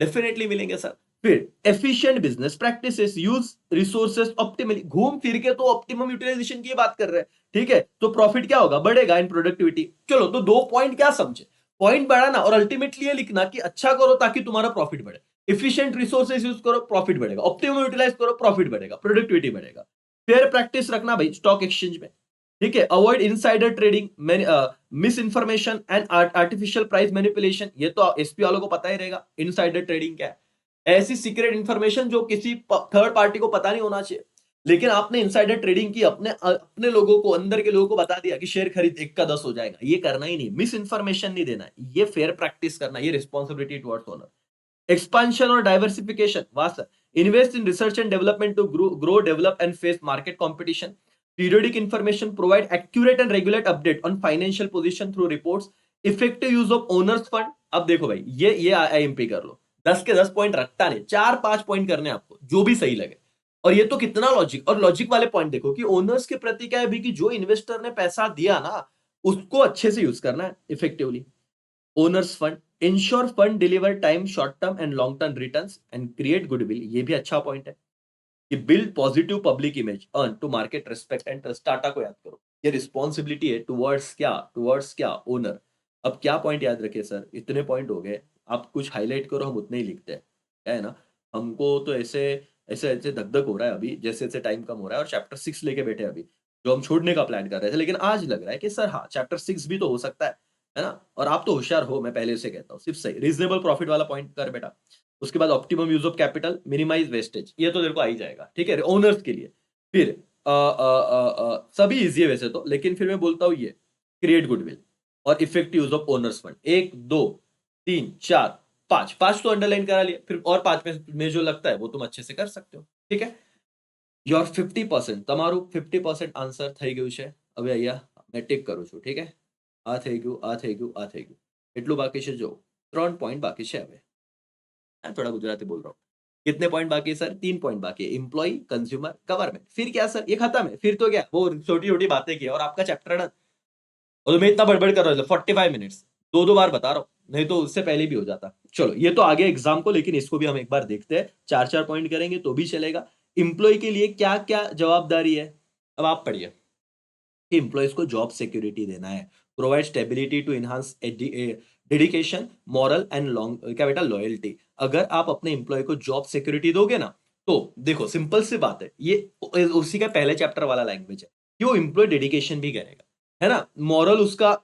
डेफिनेटली मिलेंगे सर। फिर efficient business practices, use resources optimally, घूम फिर के तो ऑप्टिमम यूटिलाइजेशन की बात कर रहे हैं। ठीक है, तो प्रॉफिट क्या होगा, बढ़ेगा इन प्रोडक्टिविटी। चलो, तो 2 पॉइंट क्या समझे, पॉइंट बढ़ाना और अल्टीमेटली ये लिखना कि अच्छा करो ताकि तुम्हारा प्रॉफिट बढ़े। इफिशिएंट रिसोर्सेस यूज करो, प्रॉफिट बढ़ेगा। ऑप्टिमम यूटिलाइज करो, प्रॉफिट बढ़ेगा, प्रोडक्टिविटी बढ़ेगा। फेयर प्रैक्टिस रखना भाई स्टॉक एक्सचेंज में। ठीक है, avoid insider trading, miss information and artificial price manipulation. ये तो एसपी वालों को पता ही रहेगा इनसाइडर ट्रेडिंग क्या है। ऐसी सीक्रेट इंफॉर्मेशन जो किसी थर्ड पार्टी को पता नहीं होना चाहिए, लेकिन आपने इनसाइडर ट्रेडिंग की, अपने अपने लोगों को, अंदर के लोगों को बता दिया कि शेयर खरीद 1 का 10 हो जाएगा। ये करना ही नहीं, मिस इन्फॉर्मेशन नहीं देना, ये फेयर प्रैक्टिस करना, ये रिस्पॉन्सिबिलिटी टुवर्ड्स ओनर। एक्सपांशन और डाइवर्सिफिकेशन, वाह sir, invest in research and development to grow develop and face market competition, periodic information, provide accurate and regular update on financial position through reports, effective use of owners fund। अब देखो भाई, ये IMP कर लो, 10 के 10 point रखता नहीं, 4-5 point करने आपको जो भी सही लगे। और ये तो कितना लॉजिक, और लॉजिक वाले पॉइंट देखो कि ओनर्स के प्रति क्या है भी, कि जो इन्वेस्टर ने पैसा दिया ना उसको अच्छे से यूज करना है effectively. Owners fund, ensure fund deliver time short term and long term returns and create goodwill, ये भी अच्छा पॉइंट है कि build positive public image, earn to market respect and trust. Tata को याद करो, ये रिस्पॉन्सिबिलिटी है टुवर्ड्स क्या ओनर। अब क्या पॉइंट याद रखे सर, इतने पॉइंट हो गए, आप कुछ हाईलाइट करो, हम उतने ही लिखते हैं, क्या है ना। हमको तो ऐसे ऐसे ऐसे धक धक हो रहा है अभी, जैसे जैसे टाइम कम हो रहा है, और चैप्टर 6 लेके बैठे अभी, जो हम छोड़ने का प्लान कर रहे थे, लेकिन आज लग रहा है कि सर हाँ चैप्टर 6 भी तो हो सकता है ना। और आप तो होशियार हो, मैं पहले से कहता हूँ, सिर्फ सही रीजनेबल प्रॉफिट वाला पॉइंट कर बेटा। उसके बाद optimum use of capital, minimise wastage, ये तो तेरे को आ ही जाएगा, ठीक है, ओनर्स के लिए। फिर सभी इजी है वैसे तो, लेकिन फिर मैं बोलता हूँ ये क्रिएट गुडविल और effective use of owner's fund, 1 2 3 4 5, 5 तो अंडरलाइन करा लिया, फिर और 5 में जो लगता है वो तुम अच्छे से कर सकते हो, ठीक है। યોર 50%, તમારું 50% આન્સર થઈ ગયું છે। હવે અહીંયા મેં ટિક કરું છું, ठीक है। આ થઈ ગયું, આ થઈ ગયું, આ થઈ ગયું, એટલું બાકી છે જો 3 पॉइंट बाकी છે। હવે थोड़ा गुजराती बोल रहा हूँ। कितने पॉइंट बाकी है सर? 3 पॉइंट बाकी है, एम्प्लॉय, कंज्यूमर, गवर्नमेंट। फिर क्या सर, ये खत्म है, फिर तो क्या वो छोटी छोटी बातें की और आपका चैप्टर डन। और मैं इतना बड़बड़ कर रहा था 45 मिनट्स, 2 बार बता रहा हूँ, नहीं तो उससे पहले भी हो जाता। चलो ये तो आगे एग्जाम को, लेकिन इसको भी हम एक बार देखते हैं, 4-4 पॉइंट करेंगे तो भी चलेगा। इंप्लॉय के लिए क्या क्या जवाबदारी है, अब आप पढ़िए कि इंप्लॉयज को जॉब सिक्योरिटी देना है, provide stability to enhance dedication, moral and long क्या बेटा लॉयल्टी। अगर आप अपने इंप्लॉय को जॉब सिक्योरिटी दोगे ना, तो देखो सिंपल सी बात है, ये उसी का पहले चैप्टर वाला लैंग्वेज है कि वो इंप्लॉय डेडिकेशन भी करेगा, है ना, मॉरल उसका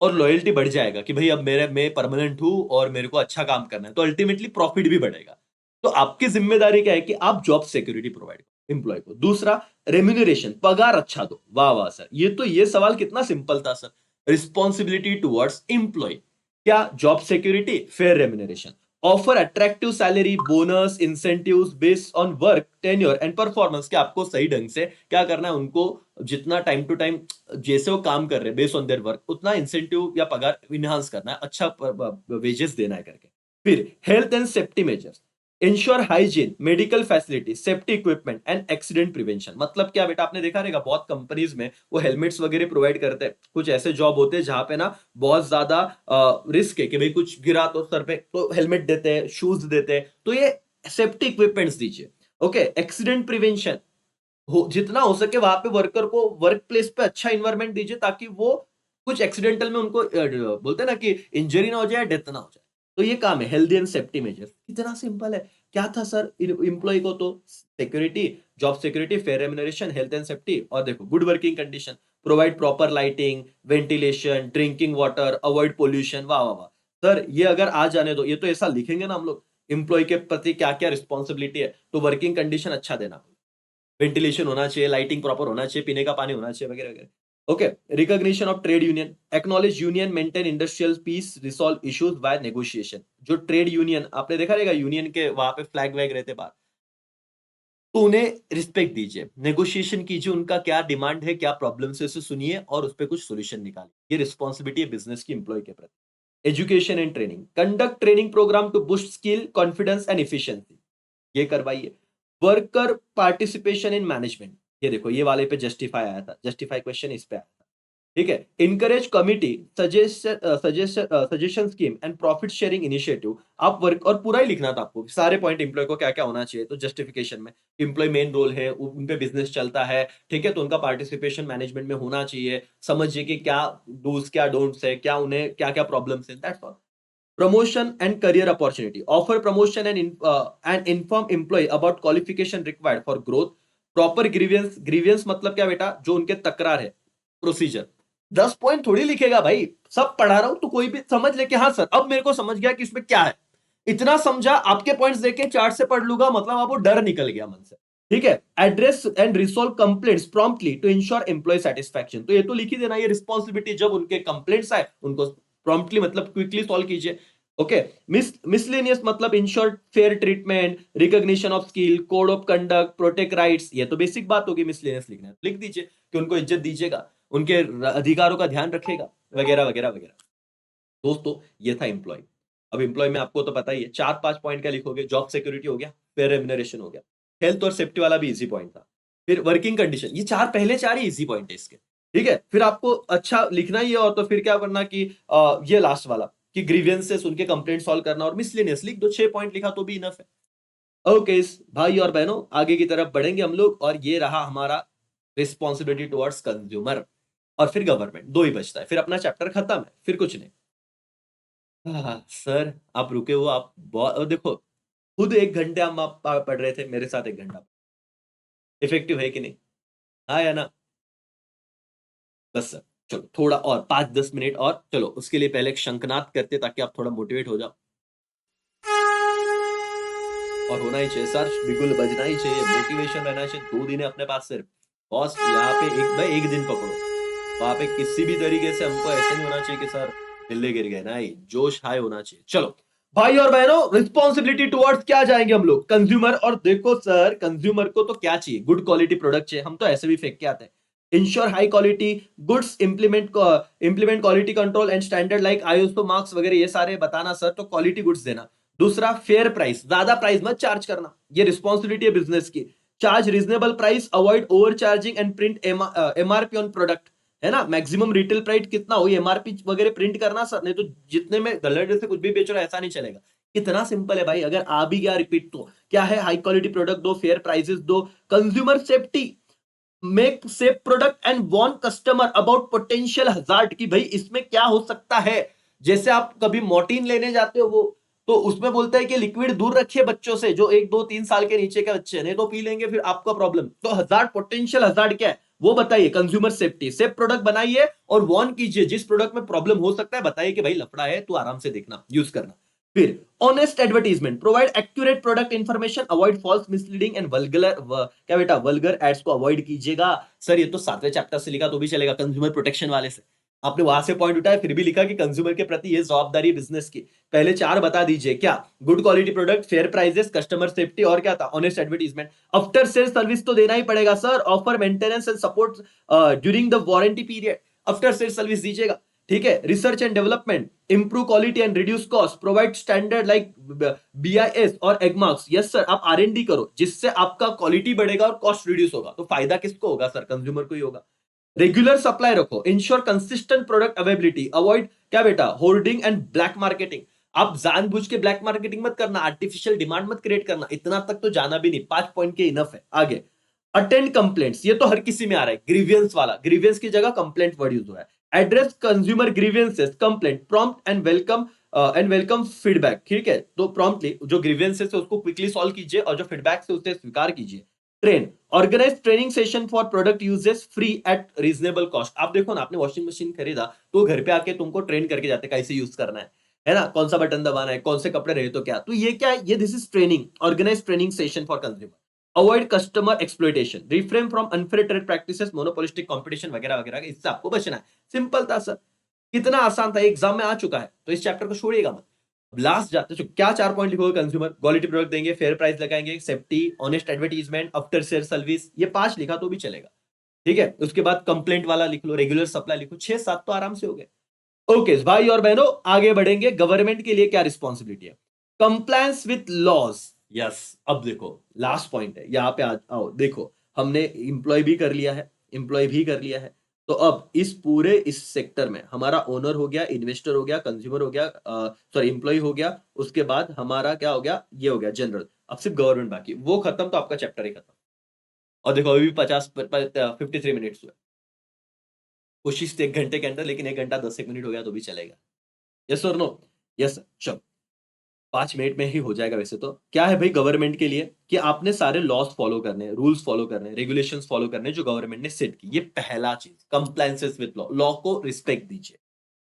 और लॉयल्टी बढ़ जाएगा कि भाई अब मैं परमानेंट हूं और मेरे को अच्छा काम करना है, तो अल्टीमेटली प्रॉफिट भी बढ़ेगा। तो आपकी जिम्मेदारी क्या है कि आप जॉब सिक्योरिटी प्रोवाइड करो एम्प्लॉय को। दूसरा, रेम्यूनरेशन, पगार अच्छा दो। वाह वाह सर, ये सवाल कितना सिंपल था सर। रिस्पॉन्सिबिलिटी टुवर्ड्स एम्प्लॉय, क्या job security, fair remuneration, offer attractive salary, bonus, incentives based on work tenure and performance, कि आपको सही ढंग से क्या करना है, उनको जितना टाइम टू टाइम जैसे वो काम कर रहे हैं बेस्ड ऑन देयर वर्क, उतना इंसेंटिव या पगार इनहांस करना है, अच्छा वेजेस देना है करके। फिर health and safety measures, ensure hygiene, medical facility, safety equipment and accident prevention. मतलब क्या बेटा, आपने देखा रहेगा बहुत कंपनीज में वो हेलमेट्स वगैरह प्रोवाइड करते हैं। कुछ ऐसे जॉब होते हैं जहां पे ना बहुत ज्यादा रिस्क है कि भाई कुछ गिरा तो सर पे, तो हेलमेट देते हैं, शूज देते हैं, तो ये सेफ्टी इक्विपमेंट्स दीजिए। ओके, एक्सीडेंट प्रिवेंशन, जितना हो सके वहां पे वर्कर को वर्क प्लेस पे अच्छा इन्वायरमेंट दीजिए, ताकि वो कुछ एक्सीडेंटल में उनको बोलते हैं ना कि इंजरी ना हो जाए, डेथ ना हो जाए। तो ये काम है हेल्दी एंड सेफ्टी मेजर, कितना सिंपल है। क्या था सर, इंप्लॉय को तो security, job security, fair remuneration, health and safety, और देखो good working condition, provide proper lighting, ventilation, drinking water, avoid pollution. वाह वाह वाह सर, ये अगर आ जाने दो, ये तो ऐसा लिखेंगे ना हम लोग, इंप्लॉय के प्रति क्या क्या रिस्पॉन्सिबिलिटी है, तो वर्किंग कंडीशन अच्छा देना, वेंटिलेशन होना चाहिए, लाइटिंग प्रॉपर होना चाहिए, पीने का पानी होना चाहिए, वगैरह वगैरह। Okay, recognition of trade union, acknowledge union, maintain industrial peace, resolve issues by negotiation. जो ट्रेड यूनियन आपने देखा रहेगा, यूनियन के वहां पे फ्लैग वैग रहते बाहर, तो उन्हें रिस्पेक्ट दीजिए, नेगोशिएशन कीजिए, उनका क्या डिमांड है, क्या प्रॉब्लम है, उसे सुनिए और उस पर कुछ सोल्यूशन निकालिए। ये रिस्पॉन्सिबिलिटी है बिजनेस की एम्प्लॉय के प्रति। Education and training, conduct training programme to boost skill, confidence and efficiency, ये करवाइए। वर्कर पार्टिसिपेशन इन मैनेजमेंट, ये देखो ये वाले पे जस्टिफाई आया था, जस्टिफाई क्वेश्चन इस पे आया था, ठीक है। Encourage committee suggestion scheme and profit sharing initiative. आप वर्क, और पूरा ही लिखना था आपको, सारे पॉइंट एम्प्लॉय को क्या क्या होना चाहिए, तो जस्टिफिकेशन में एम्प्लॉय मेन रोल है, उन पे बिजनेस चलता है, ठीक है, तो उनका पार्टिसिपेशन मैनेजमेंट में होना चाहिए, समझिए कि क्या डूज क्या डोंट्स है, क्या उन्हें क्या क्या प्रॉब्लम्स है, that's all. Promotion and career opportunity, offer promotion and inform employee about qualification required for growth, proper grievance मतलब क्या बेटा, जो उनके तकरार है, प्रोसीजर। 10 पॉइंट थोड़ी लिखेगा भाई, सब पढ़ा रहा हूं तो कोई भी समझ ले कि हाँ सर अब मेरे को समझ गया कि इसमें क्या है, इतना समझा, आपके पॉइंट्स देखे चार्ट से पढ़ लूंगा, मतलब आपको डर निकल गया मन से, ठीक है। Address and resolve complaints promptly to ensure employ satisfaction, तो ये तो लिख ही देना, ये रिस्पॉन्सिबिलिटी, जब उनके कंप्लेंट्स आए उनको प्रॉम्प्टली मतलब क्विकली सॉल्व कीजिए। ओके। मिसलेनियस मतलब in short fair treatment, recognition of skill, code of conduct, protect rights, ये तो बेसिक बात होगी। मिसलेनियस लिखना है, लिख दीजिए कि उनको इज्जत दीजिएगा, उनके अधिकारों का ध्यान रखेगा, वगैरह वगैरह वगैरह। दोस्तों ये था एम्प्लॉय। अब एम्प्लॉय में आपको तो पता ही है, 4-5 पॉइंट का लिखोगे। जॉब सिक्योरिटी हो गया, फेयर रेम्युनरेशन हो गया, हेल्थ और सेफ्टी वाला भी इजी पॉइंट था। फिर वर्किंग कंडीशन, ये पहले चार ही इजी पॉइंट है इसके। ठीक है, फिर आपको अच्छा लिखना ही है, और तो फिर क्या करना कि ये लास्ट वाला कि ग्रीवियंसेस, उनके कंप्लेंट सॉल्व करना, और मिसलेनियस लिख दो। 6 पॉइंट लिखा तो भी इनफ है। ओके भाई और बहनों, आगे की तरफ बढ़ेंगे हम लोग, और ये रहा हमारा रिस्पॉन्सिबिलिटी टुवर्ड्स कंज्यूमर और फिर गवर्नमेंट। दो ही बचता है, फिर अपना चैप्टर खत्म है, फिर कुछ नहीं। हाँ, सर आप रुके हो, आप बहुत देखो, खुद 1 घंटे हम आप पढ़ रहे थे, मेरे साथ 1 घंटा। इफेक्टिव है कि नहीं? हाँ या ना? बस सर, चलो थोड़ा और 5-10 मिनट और, चलो उसके लिए पहले एक शंखनाद करते ताकि आप थोड़ा मोटिवेट हो जाओ। और होना ही चाहिए सर, बिल्कुल बजना ही चाहिए, मोटिवेशन रहना चाहिए। 2 दिन है अपने पास सिर्फ। बॉस यहाँ पे एक भाई 1 दिन पकड़ो। वहाँ पे किसी भी तरीके से हमको ऐसे नहीं होना चाहिए कि सर दिल्ली गिर गए, नहीं, जोश हाई होना चाहिए। चलो भाई और बहनों, रिस्पॉन्सिबिलिटी टुवर्ड्स क्या जाएंगे हम लोग? कंज्यूमर। और देखो सर, कंज्यूमर को तो क्या चाहिए? गुड क्वालिटी प्रोडक्ट चाहिए, हम तो ऐसे भी फेंक के आते हैं। Ensure high quality goods, implement quality control and standard like ISO marks वगैरह, ये सारे बताना सर। तो क्वालिटी गुड्स देना। दूसरा, फेयर प्राइस, ज्यादा प्राइस मत चार्ज करना, ये रिस्पॉन्सिबिलिटी है बिजनेस की। Charge reasonable price, avoid over charging and print MRP on product, है ना। मैक्सिमम रिटेल प्राइस कितना हो, एमआरपी वगैरह प्रिंट करना सर, नहीं तो जितने में गलत से कुछ भी बेच रहा है ऐसा नहीं चलेगा। कितना सिंपल है भाई, अगर आ भी गया रिपीट तो क्या है, हाई क्वालिटी प्रोडक्ट दो, फेयर प्राइसेस दो, consumer safety, make safe product and warn customer about potential hazard, कि भाई इसमें क्या हो सकता है। जैसे आप कभी मोर्टीन लेने जाते हो, वो तो उसमें बोलता है कि लिक्विड दूर रखिए बच्चों से, जो 1 2 3 साल के नीचे के बच्चे, नहीं तो पी लेंगे फिर आपका प्रॉब्लम। तो हजार्ड, पोटेंशियल हजार्ड क्या है वो बताइए। कंज्यूमर सेफ्टी, सेफ प्रोडक्ट बनाइए और वार्न कीजिए, जिस प्रोडक्ट में प्रॉब्लम हो सकता है बताइए कि भाई लफड़ा है, तू आराम से देखना, यूज करना। फिर honest advertisement, provide accurate product information, avoid false misleading and vulgar, क्या बेटा, वल्गर एड्स को अवॉइड कीजिएगा। सर ये तो 7वें चैप्टर से लिखा तो भी चलेगा, कंज्यूमर प्रोटेक्शन वाले से। आपने वहां से पॉइंट उठाया, फिर भी लिखा कि कंज्यूमर के प्रति ये जवाबदारी बिजनेस की। पहले 4 बता दीजिए क्या? Good quality product, fair prices, customer safety, और क्या था? Honest advertisement. After sale service तो देना ही पड़ेगा sir, offer maintenance and support during the warranty period, after sale service दीजिएगा। ठीक है। Research and development, improve quality and reduce cost, provide standard like BIS और एगमार्क्स। यस सर, आप आर&डी करो, जिससे आपका क्वालिटी बढ़ेगा और कॉस्ट रिड्यूस होगा। तो फायदा किसको होगा सर? कंज्यूमर को ही होगा। रेगुलर सप्लाई रखो, ensure consistent product availability, avoid क्या बेटा, होर्डिंग एंड ब्लैक मार्केटिंग। आप जानबूझ के ब्लैक मार्केटिंग मत करना, आर्टिफिशियल डिमांड मत क्रिएट करना। इतना तक तो जाना भी नहीं, 5 पॉइंट के इनफ है। आगे, अटेंड कंप्लेंट्स, ये तो हर किसी में आ रहा है। ग्रीवियंस वाला, ग्रीवियंस की जगह कंप्लेंट वर्ड यूज हो रहा है। Address consumer grievances, complaint, prompt and welcome feedback. ठीक है, तो प्रॉम्प्टली जो ग्रीवियंसेस है उसको क्विकली सॉल्व कीजिए, और जो फीडबैक है उसे स्वीकार कीजिए। Train, organise training session for product uses free at reasonable cost. आप देखो ना, आपने वॉशिंग मशीन खरीदा तो घर पे आके तुमको ट्रेन करके जाते कैसे यूज करना है ना, कौन सा बटन दबाना है, कौन से कपड़े रहे तो क्या। तो ये क्या है, ये this is training, organise training session for consumer. Avoid customer exploitation, refrain from unfair trade practices, monopolistic competition वगैरह वगैरह, इससे आपको बचना है। सिंपल था सर, कितना आसान था, एग्जाम में आ चुका है, तो इस चैप्टर को छोड़िएगा मत। लास्ट जाते तो क्या 4 पॉइंट लिखोगे? कंज्यूमर, क्वालिटी प्रोडक्ट देंगे, फेयर प्राइस लगाएंगे, safety, honest advertisement, after sale service, ये 5 लिखा तो भी चलेगा। ठीक है, उसके बाद कंप्लेंट वाला लिख लो, रेगुलर सप्लाई लिखो, 6-7 तो आराम से हो गए। ओके भाई और बहनों, आगे बढ़ेंगे। गवर्नमेंट के लिए क्या रिस्पॉन्सिबिलिटी है? Compliance with laws. यस, अब देखो लास्ट पॉइंट है, यहां पे आओ देखो, हमने इंप्लॉय भी कर लिया है, एम्प्लॉय भी कर लिया है। तो अब इस सेक्टर में हमारा ओनर हो गया, इन्वेस्टर हो गया, कंज्यूमर हो गया, सॉरी एम्प्लॉय हो गया, उसके बाद हमारा क्या हो गया, ये हो गया जनरल। अब सिर्फ गवर्नमेंट बाकी, वो खत्म तो आपका चैप्टर ही खत्म। और देखो अभी भी 53 मिनट्स हुए। कोशिश थी 1 घंटे के अंदर, लेकिन 1 घंटा 10 मिनट हो गया तो भी चलेगा। यस और नो? यस सर, चलो 5 मिनट में ही हो जाएगा। वैसे तो क्या है भाई गवर्नमेंट के लिए, कि आपने सारे लॉज फॉलो करने हैं, रूल्स फॉलो करने हैं, रेगुलेशंस फॉलो करने हैं जो गवर्नमेंट ने सेट की। ये पहला चीज, कंप्लायंसेस विद लॉ, लॉ को रिस्पेक्ट दीजिए।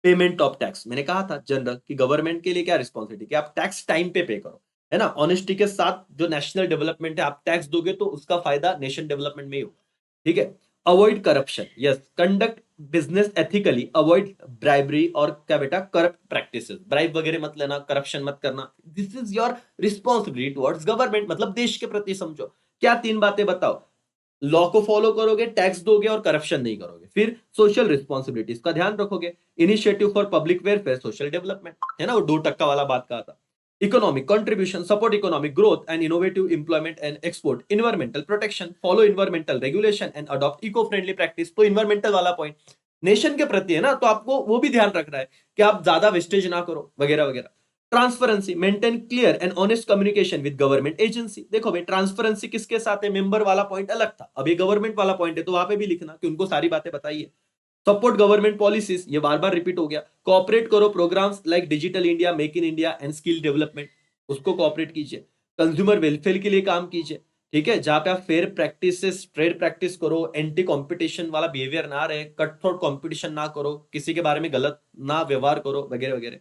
पेमेंट ऑफ टैक्स, मैंने कहा था जनरल कि गवर्नमेंट के लिए क्या रिस्पॉन्सिबिलिटी, कि आप टैक्स टाइम पे करो, है ना। ऑनेस्टी के साथ जो नेशनल डेवलपमेंट है, आप टैक्स दोगे तो उसका फायदा नेशन डेवलपमेंट में ही होगा। ठीक है। Avoid corruption, yes, conduct business ethically, avoid bribery और क्या बेटा करप्ट प्रैक्टिसेस, ब्राइब वगैरह मत लेना, करप्शन मत करना, this is your responsibility towards government, मतलब देश के प्रति समझो। क्या तीन बातें बताओ, लॉ को फॉलो करोगे, टैक्स दोगे और करप्शन नहीं करोगे, फिर सोशल रिस्पॉन्सिबिलिटीज का ध्यान रखोगे, initiative for public welfare, social development, है ना, वो 2% वाला बात कहा था, economic contribution, support economic growth and innovative employment and export, environmental protection, follow environmental regulation and adopt eco friendly practice, तो इन्वायरमेंटल वाला पॉइंट नेशन के प्रति है ना, तो आपको वो भी ध्यान रखना है कि आप ज्यादा वेस्टेज ना करो वगैरह वगैरह। Transparency, maintain clear and honest communication with government agency, देखो भाई ट्रांसपेरेंसी किसके साथ है, मेंबर वाला पॉइंट अलग था, अब ये गवर्नमेंट वाला पॉइंट है, तो वहां पे भी लिखना कि उनको सारी बातें बताइए। सपोर्ट गवर्नमेंट पॉलिसीज, ये बार बार रिपीट हो गया, कोऑपरेट करो programmes like digital India, make in India and skill development, उसको कोऑपरेट कीजिए। कंज्यूमर वेलफेयर के लिए काम कीजिए, ठीक है, जहां पे आप फेयर प्रैक्टिसेस, ट्रेड प्रैक्टिस करो, एंटी कंपटीशन वाला बिहेवियर ना रहे, कट थ्रोट कंपटीशन ना करो, किसी के बारे में गलत ना व्यवहार करो वगैरह वगैरह।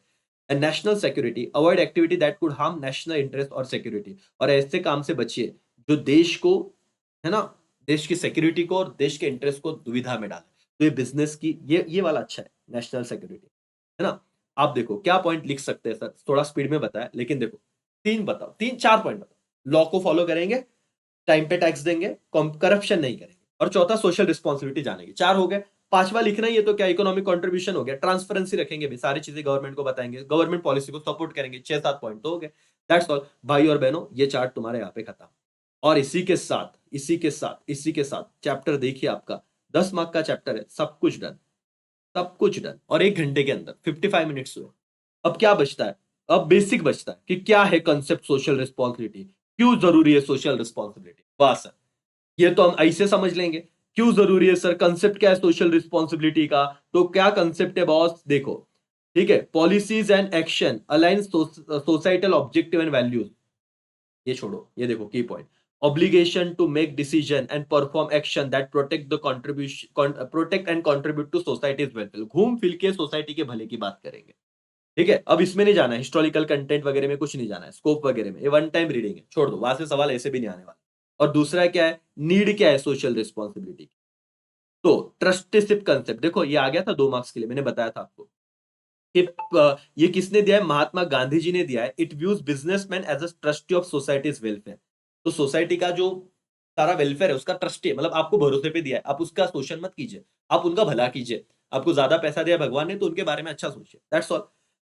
And national security, avoid activity that could harm national interest और सिक्योरिटी, और ऐसे काम से बचिए जो देश को, है ना, देश की सिक्योरिटी को और देश के इंटरेस्ट को दुविधा में डाले। तो ये बिजनेस की ये वाला अच्छा है, नेशनल सिक्योरिटी, है ना। आप देखो क्या पॉइंट लिख सकते हैं सर, थोड़ा स्पीड में बताया, लेकिन देखो तीन बताओ, तीन चार पॉइंट बताओ। लॉ को फॉलो करेंगे, टाइम पे टैक्स देंगे, करप्शन नहीं करेंगे, और चौथा सोशल रिस्पॉन्सिबिलिटी जानेंगे, चार हो गए। पांचवा लिखना ही है तो क्या, इकोनॉमिक कंट्रीब्यूशन हो गया, ट्रांसपेरेंसी रखेंगे भी, सारी चीजें गवर्नमेंट को बताएंगे, गवर्नमेंट पॉलिसी को सपोर्ट करेंगे, 6-7 पॉइंट तो हो गए। दैट्स ऑल भाई और बहनों, ये चार्ट तुम्हारे यहाँ पे खत्म। और इसी के साथ चैप्टर देखिए आपका 10 मार्क का चैप्टर है, सब कुछ डन, सब कुछ डन, और 1 घंटे के अंदर 55 मिनट्स हुए। अब क्या बचता है, अब बेसिक बचता है कि क्या है कंसेप्ट सोशल रिस्पॉन्सिबिलिटी, क्यों जरूरी है सोशल रिस्पॉन्सिबिलिटी, वाह सर, ये तो हम ऐसे समझ लेंगे। क्यों जरूरी है सर, कंसेप्ट क्या है सोशल रिस्पॉन्सिबिलिटी का, तो क्या कंसेप्ट है बॉस, देखो, ठीक है, policies and action align societal objective and values, ये छोड़ो, ये देखो की point, obligation to make decision and perform action that protect the contribution, protect and contribute to society's welfare, घूम फिर के सोसाइटी के भले की बात करेंगे, ठीक है। अब इसमें नहीं जाना है, हिस्टोरिकल कंटेंट वगैरह में कुछ नहीं जाना है, स्कोप वगैरह में, ये वन टाइम रीडिंग है, छोड़ दो, वहां से सवाल ऐसे भी नहीं आने वाला। और दूसरा क्या है, नीड क्या है सोशल रिस्पॉन्सिबिलिटी, तो ट्रस्टीशिप कंसेप्ट, देखो ये आ गया था 2 मार्क्स के लिए, मैंने बताया था आपको कि ये किसने दिया है, महात्मा गांधी जी ने दिया है। It views businessman as a trustee of society's welfare, तो सोसाइटी का जो सारा वेलफेयर है उसका ट्रस्टी है, मतलब आपको भरोसे पे दिया है, आप उसका शोषण मत कीजिए, आप उनका भला कीजिए, आपको ज्यादा पैसा दिया भगवान ने तो उनके बारे में अच्छा सोचिए, that's all.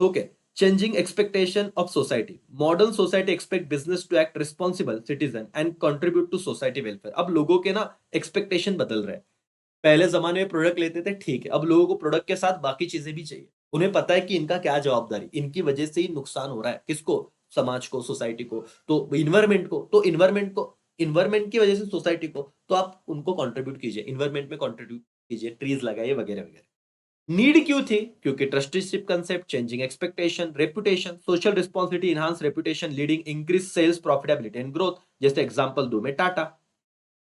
Okay, changing expectation of society, modern society expect business to act responsible citizen and contribute to society welfare, अब लोगों के ना एक्सपेक्टेशन बदल रहे हैं। पहले जमाने में प्रोडक्ट लेते थे, ठीक है, अब लोगों को प्रोडक्ट के साथ बाकी चीजें भी चाहिए, उन्हें पता है कि इनका क्या जवाबदारी, इनकी वजह से ही नुकसान हो रहा है, किसको, समाज को, सोसाइटी को, तो इन्वायरमेंट को, तो इन्वायरमेंट की वजह से सोसाइटी को, तो आप उनको कंट्रीब्यूट कीजिए, इन्वायरमेंट में कंट्रीब्यूट कीजिए, ट्रीज लगाइए वगैरह वगैरह। नीड क्यों थी, क्योंकि trusteeship concept, changing expectation, reputation, social responsibility, enhance reputation, leading increase sales profitability and growth, जैसे एग्जांपल दो मैं, टाटा,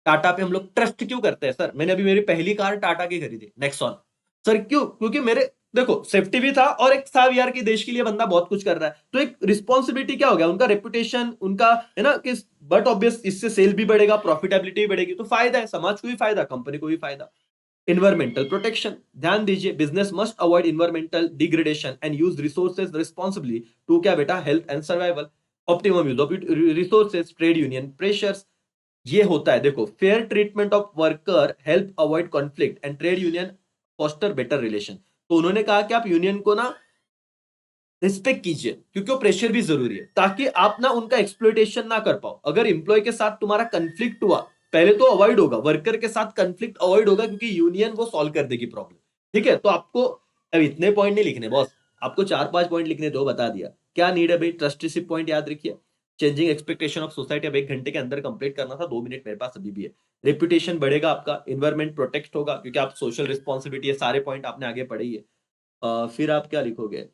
टाटा पे हम लोग ट्रस्ट क्यों करते हैं सर, मैंने अभी मेरी पहली कार टाटा की खरीदी, नेक्सॉन, सर क्यों, क्योंकि मेरे, देखो सेफ्टी भी था और एक था यार कि देश के लिए बंदा बहुत कुछ कर रहा है, तो एक रिस्पॉन्सिबिलिटी क्या हो गया, उनका रेपुटेशन, उनका, है ना, कि बट ऑब्वियस इससे सेल भी बढ़ेगा, प्रॉफिटेबिलिटी भी बढ़ेगी, तो फायदा है, समाज को भी फायदा, कंपनी को भी फायदा। इन्वायरमेंटल प्रोटेक्शन, ध्यान दीजिए, business must avoid environmental degradation and use resources responsibly to क्या बेटा, health and survival, optimum use of resources, trade union pressures, ये होता है, देखो, fair treatment of worker help avoid conflict and trade union foster better relation, तो उन्होंने कहा कि आप यूनियन को ना रिस्पेक्ट कीजिए, क्योंकि वो प्रेशर भी जरूरी है, ताकि आप ना उनका एक्सप्लॉइटेशन ना कर पाओ, अगर इंप्लॉय के साथ तुम्हारा कंफ्लिक्ट हुआ, पहले तो अवॉइड होगा, वर्कर के साथ कंफ्लिक्ट अवॉइड होगा, क्योंकि यूनियन वो सॉल्व कर देगी प्रॉब्लम, ठीक है। तो आपको अब इतने पॉइंट नहीं लिखने बॉस, आपको 4-5 पॉइंट लिखने, दो बता दिया, क्या नीड है भाई, ट्रस्टीशिप पॉइंट याद रखिए, चेंजिंग एक्सपेक्टेशन ऑफ सोसाइटी, अब 1 घंटे के अंदर कंप्लीट करना था, 2 मिनट मेरे पास अभी भी है। रेपुटेशन बढ़ेगा आपका, इन्वायरमेंट प्रोटेक्ट होगा, क्योंकि आप सोशल रिस्पॉन्सिबिलिटी है, सारे पॉइंट आपने आगे पढ़े ही है। फिर आप क्या लिखोगे,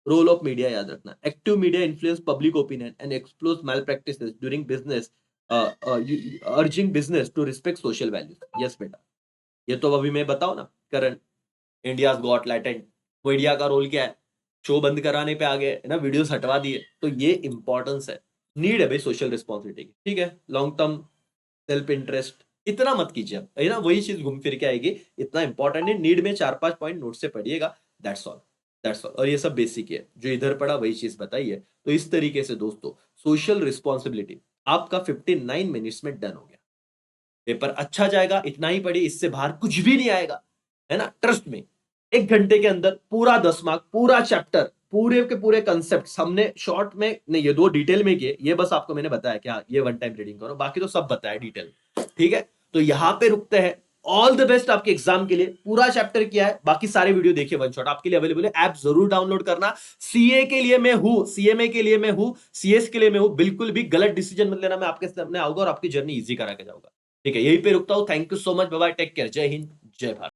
रोल ऑफ मीडिया याद रखना, active media influence public opinion and exposes malpractices during business, urging business to respect social values, yes बेटा, ये तो अभी मैं बताओ ना, current India got latent, media का रोल क्या है, शो बंद कराने पे आ गए, है ना, वीडियोस हटवा दिए, तो ये इंपॉर्टेंस है, नीड है भाई सोशल रिस्पॉन्सिबिलिटी की, ठीक है, लॉन्ग टर्म सेल्फ इंटरेस्ट, इतना मत कीजिए आप, है ना? वही चीज घूम फिर के आएगी। इतना इंपॉर्टेंट है, नीड में 4-5 पॉइंट नोट से पढ़िएगा, दैट्स ऑल, दैट्स ऑल। और ये सब बेसिक है, जो इधर पढ़ा वही चीज बताई है। तो इस तरीके से दोस्तों, सोशल रिस्पॉन्सिबिलिटी आपका 59 मिनट्स में डन हो गया। पेपर अच्छा जाएगा, इतना ही पढ़िए, इससे बाहर कुछ भी नहीं आएगा, है ना? ट्रस्ट में 1 घंटे के अंदर पूरा 10 मार्क, पूरा चैप्टर, पूरे के पूरे कंसेप्ट हमने शॉर्ट में नहीं, ये 2 डिटेल में किए, ये बस आपको मैंने बताया कि हाँ, ये वन टाइम रीडिंग करो, बाकी तो सब बताया डिटेल, ठीक है? तो यहां पे रुकते हैं। ऑल द बेस्ट आपके एग्जाम के लिए। पूरा चैप्टर किया है, बाकी सारे वीडियो देखिए, वन शॉट आपके लिए अवेलेबल है, ऐप जरूर डाउनलोड करना। सीए के लिए मैं हूं, सीएमए के लिए मैं हूं, सीएस के लिए मैं हूं, बिल्कुल भी गलत डिसीजन मत लेना, मैं आपके सामने आऊंगा और आपकी जर्नी इजी करा के जाऊंगा। ठीक है, यहीं पे रुकता हूं। Thank you so much, bye bye, take care, जय हिंद, जय भारत।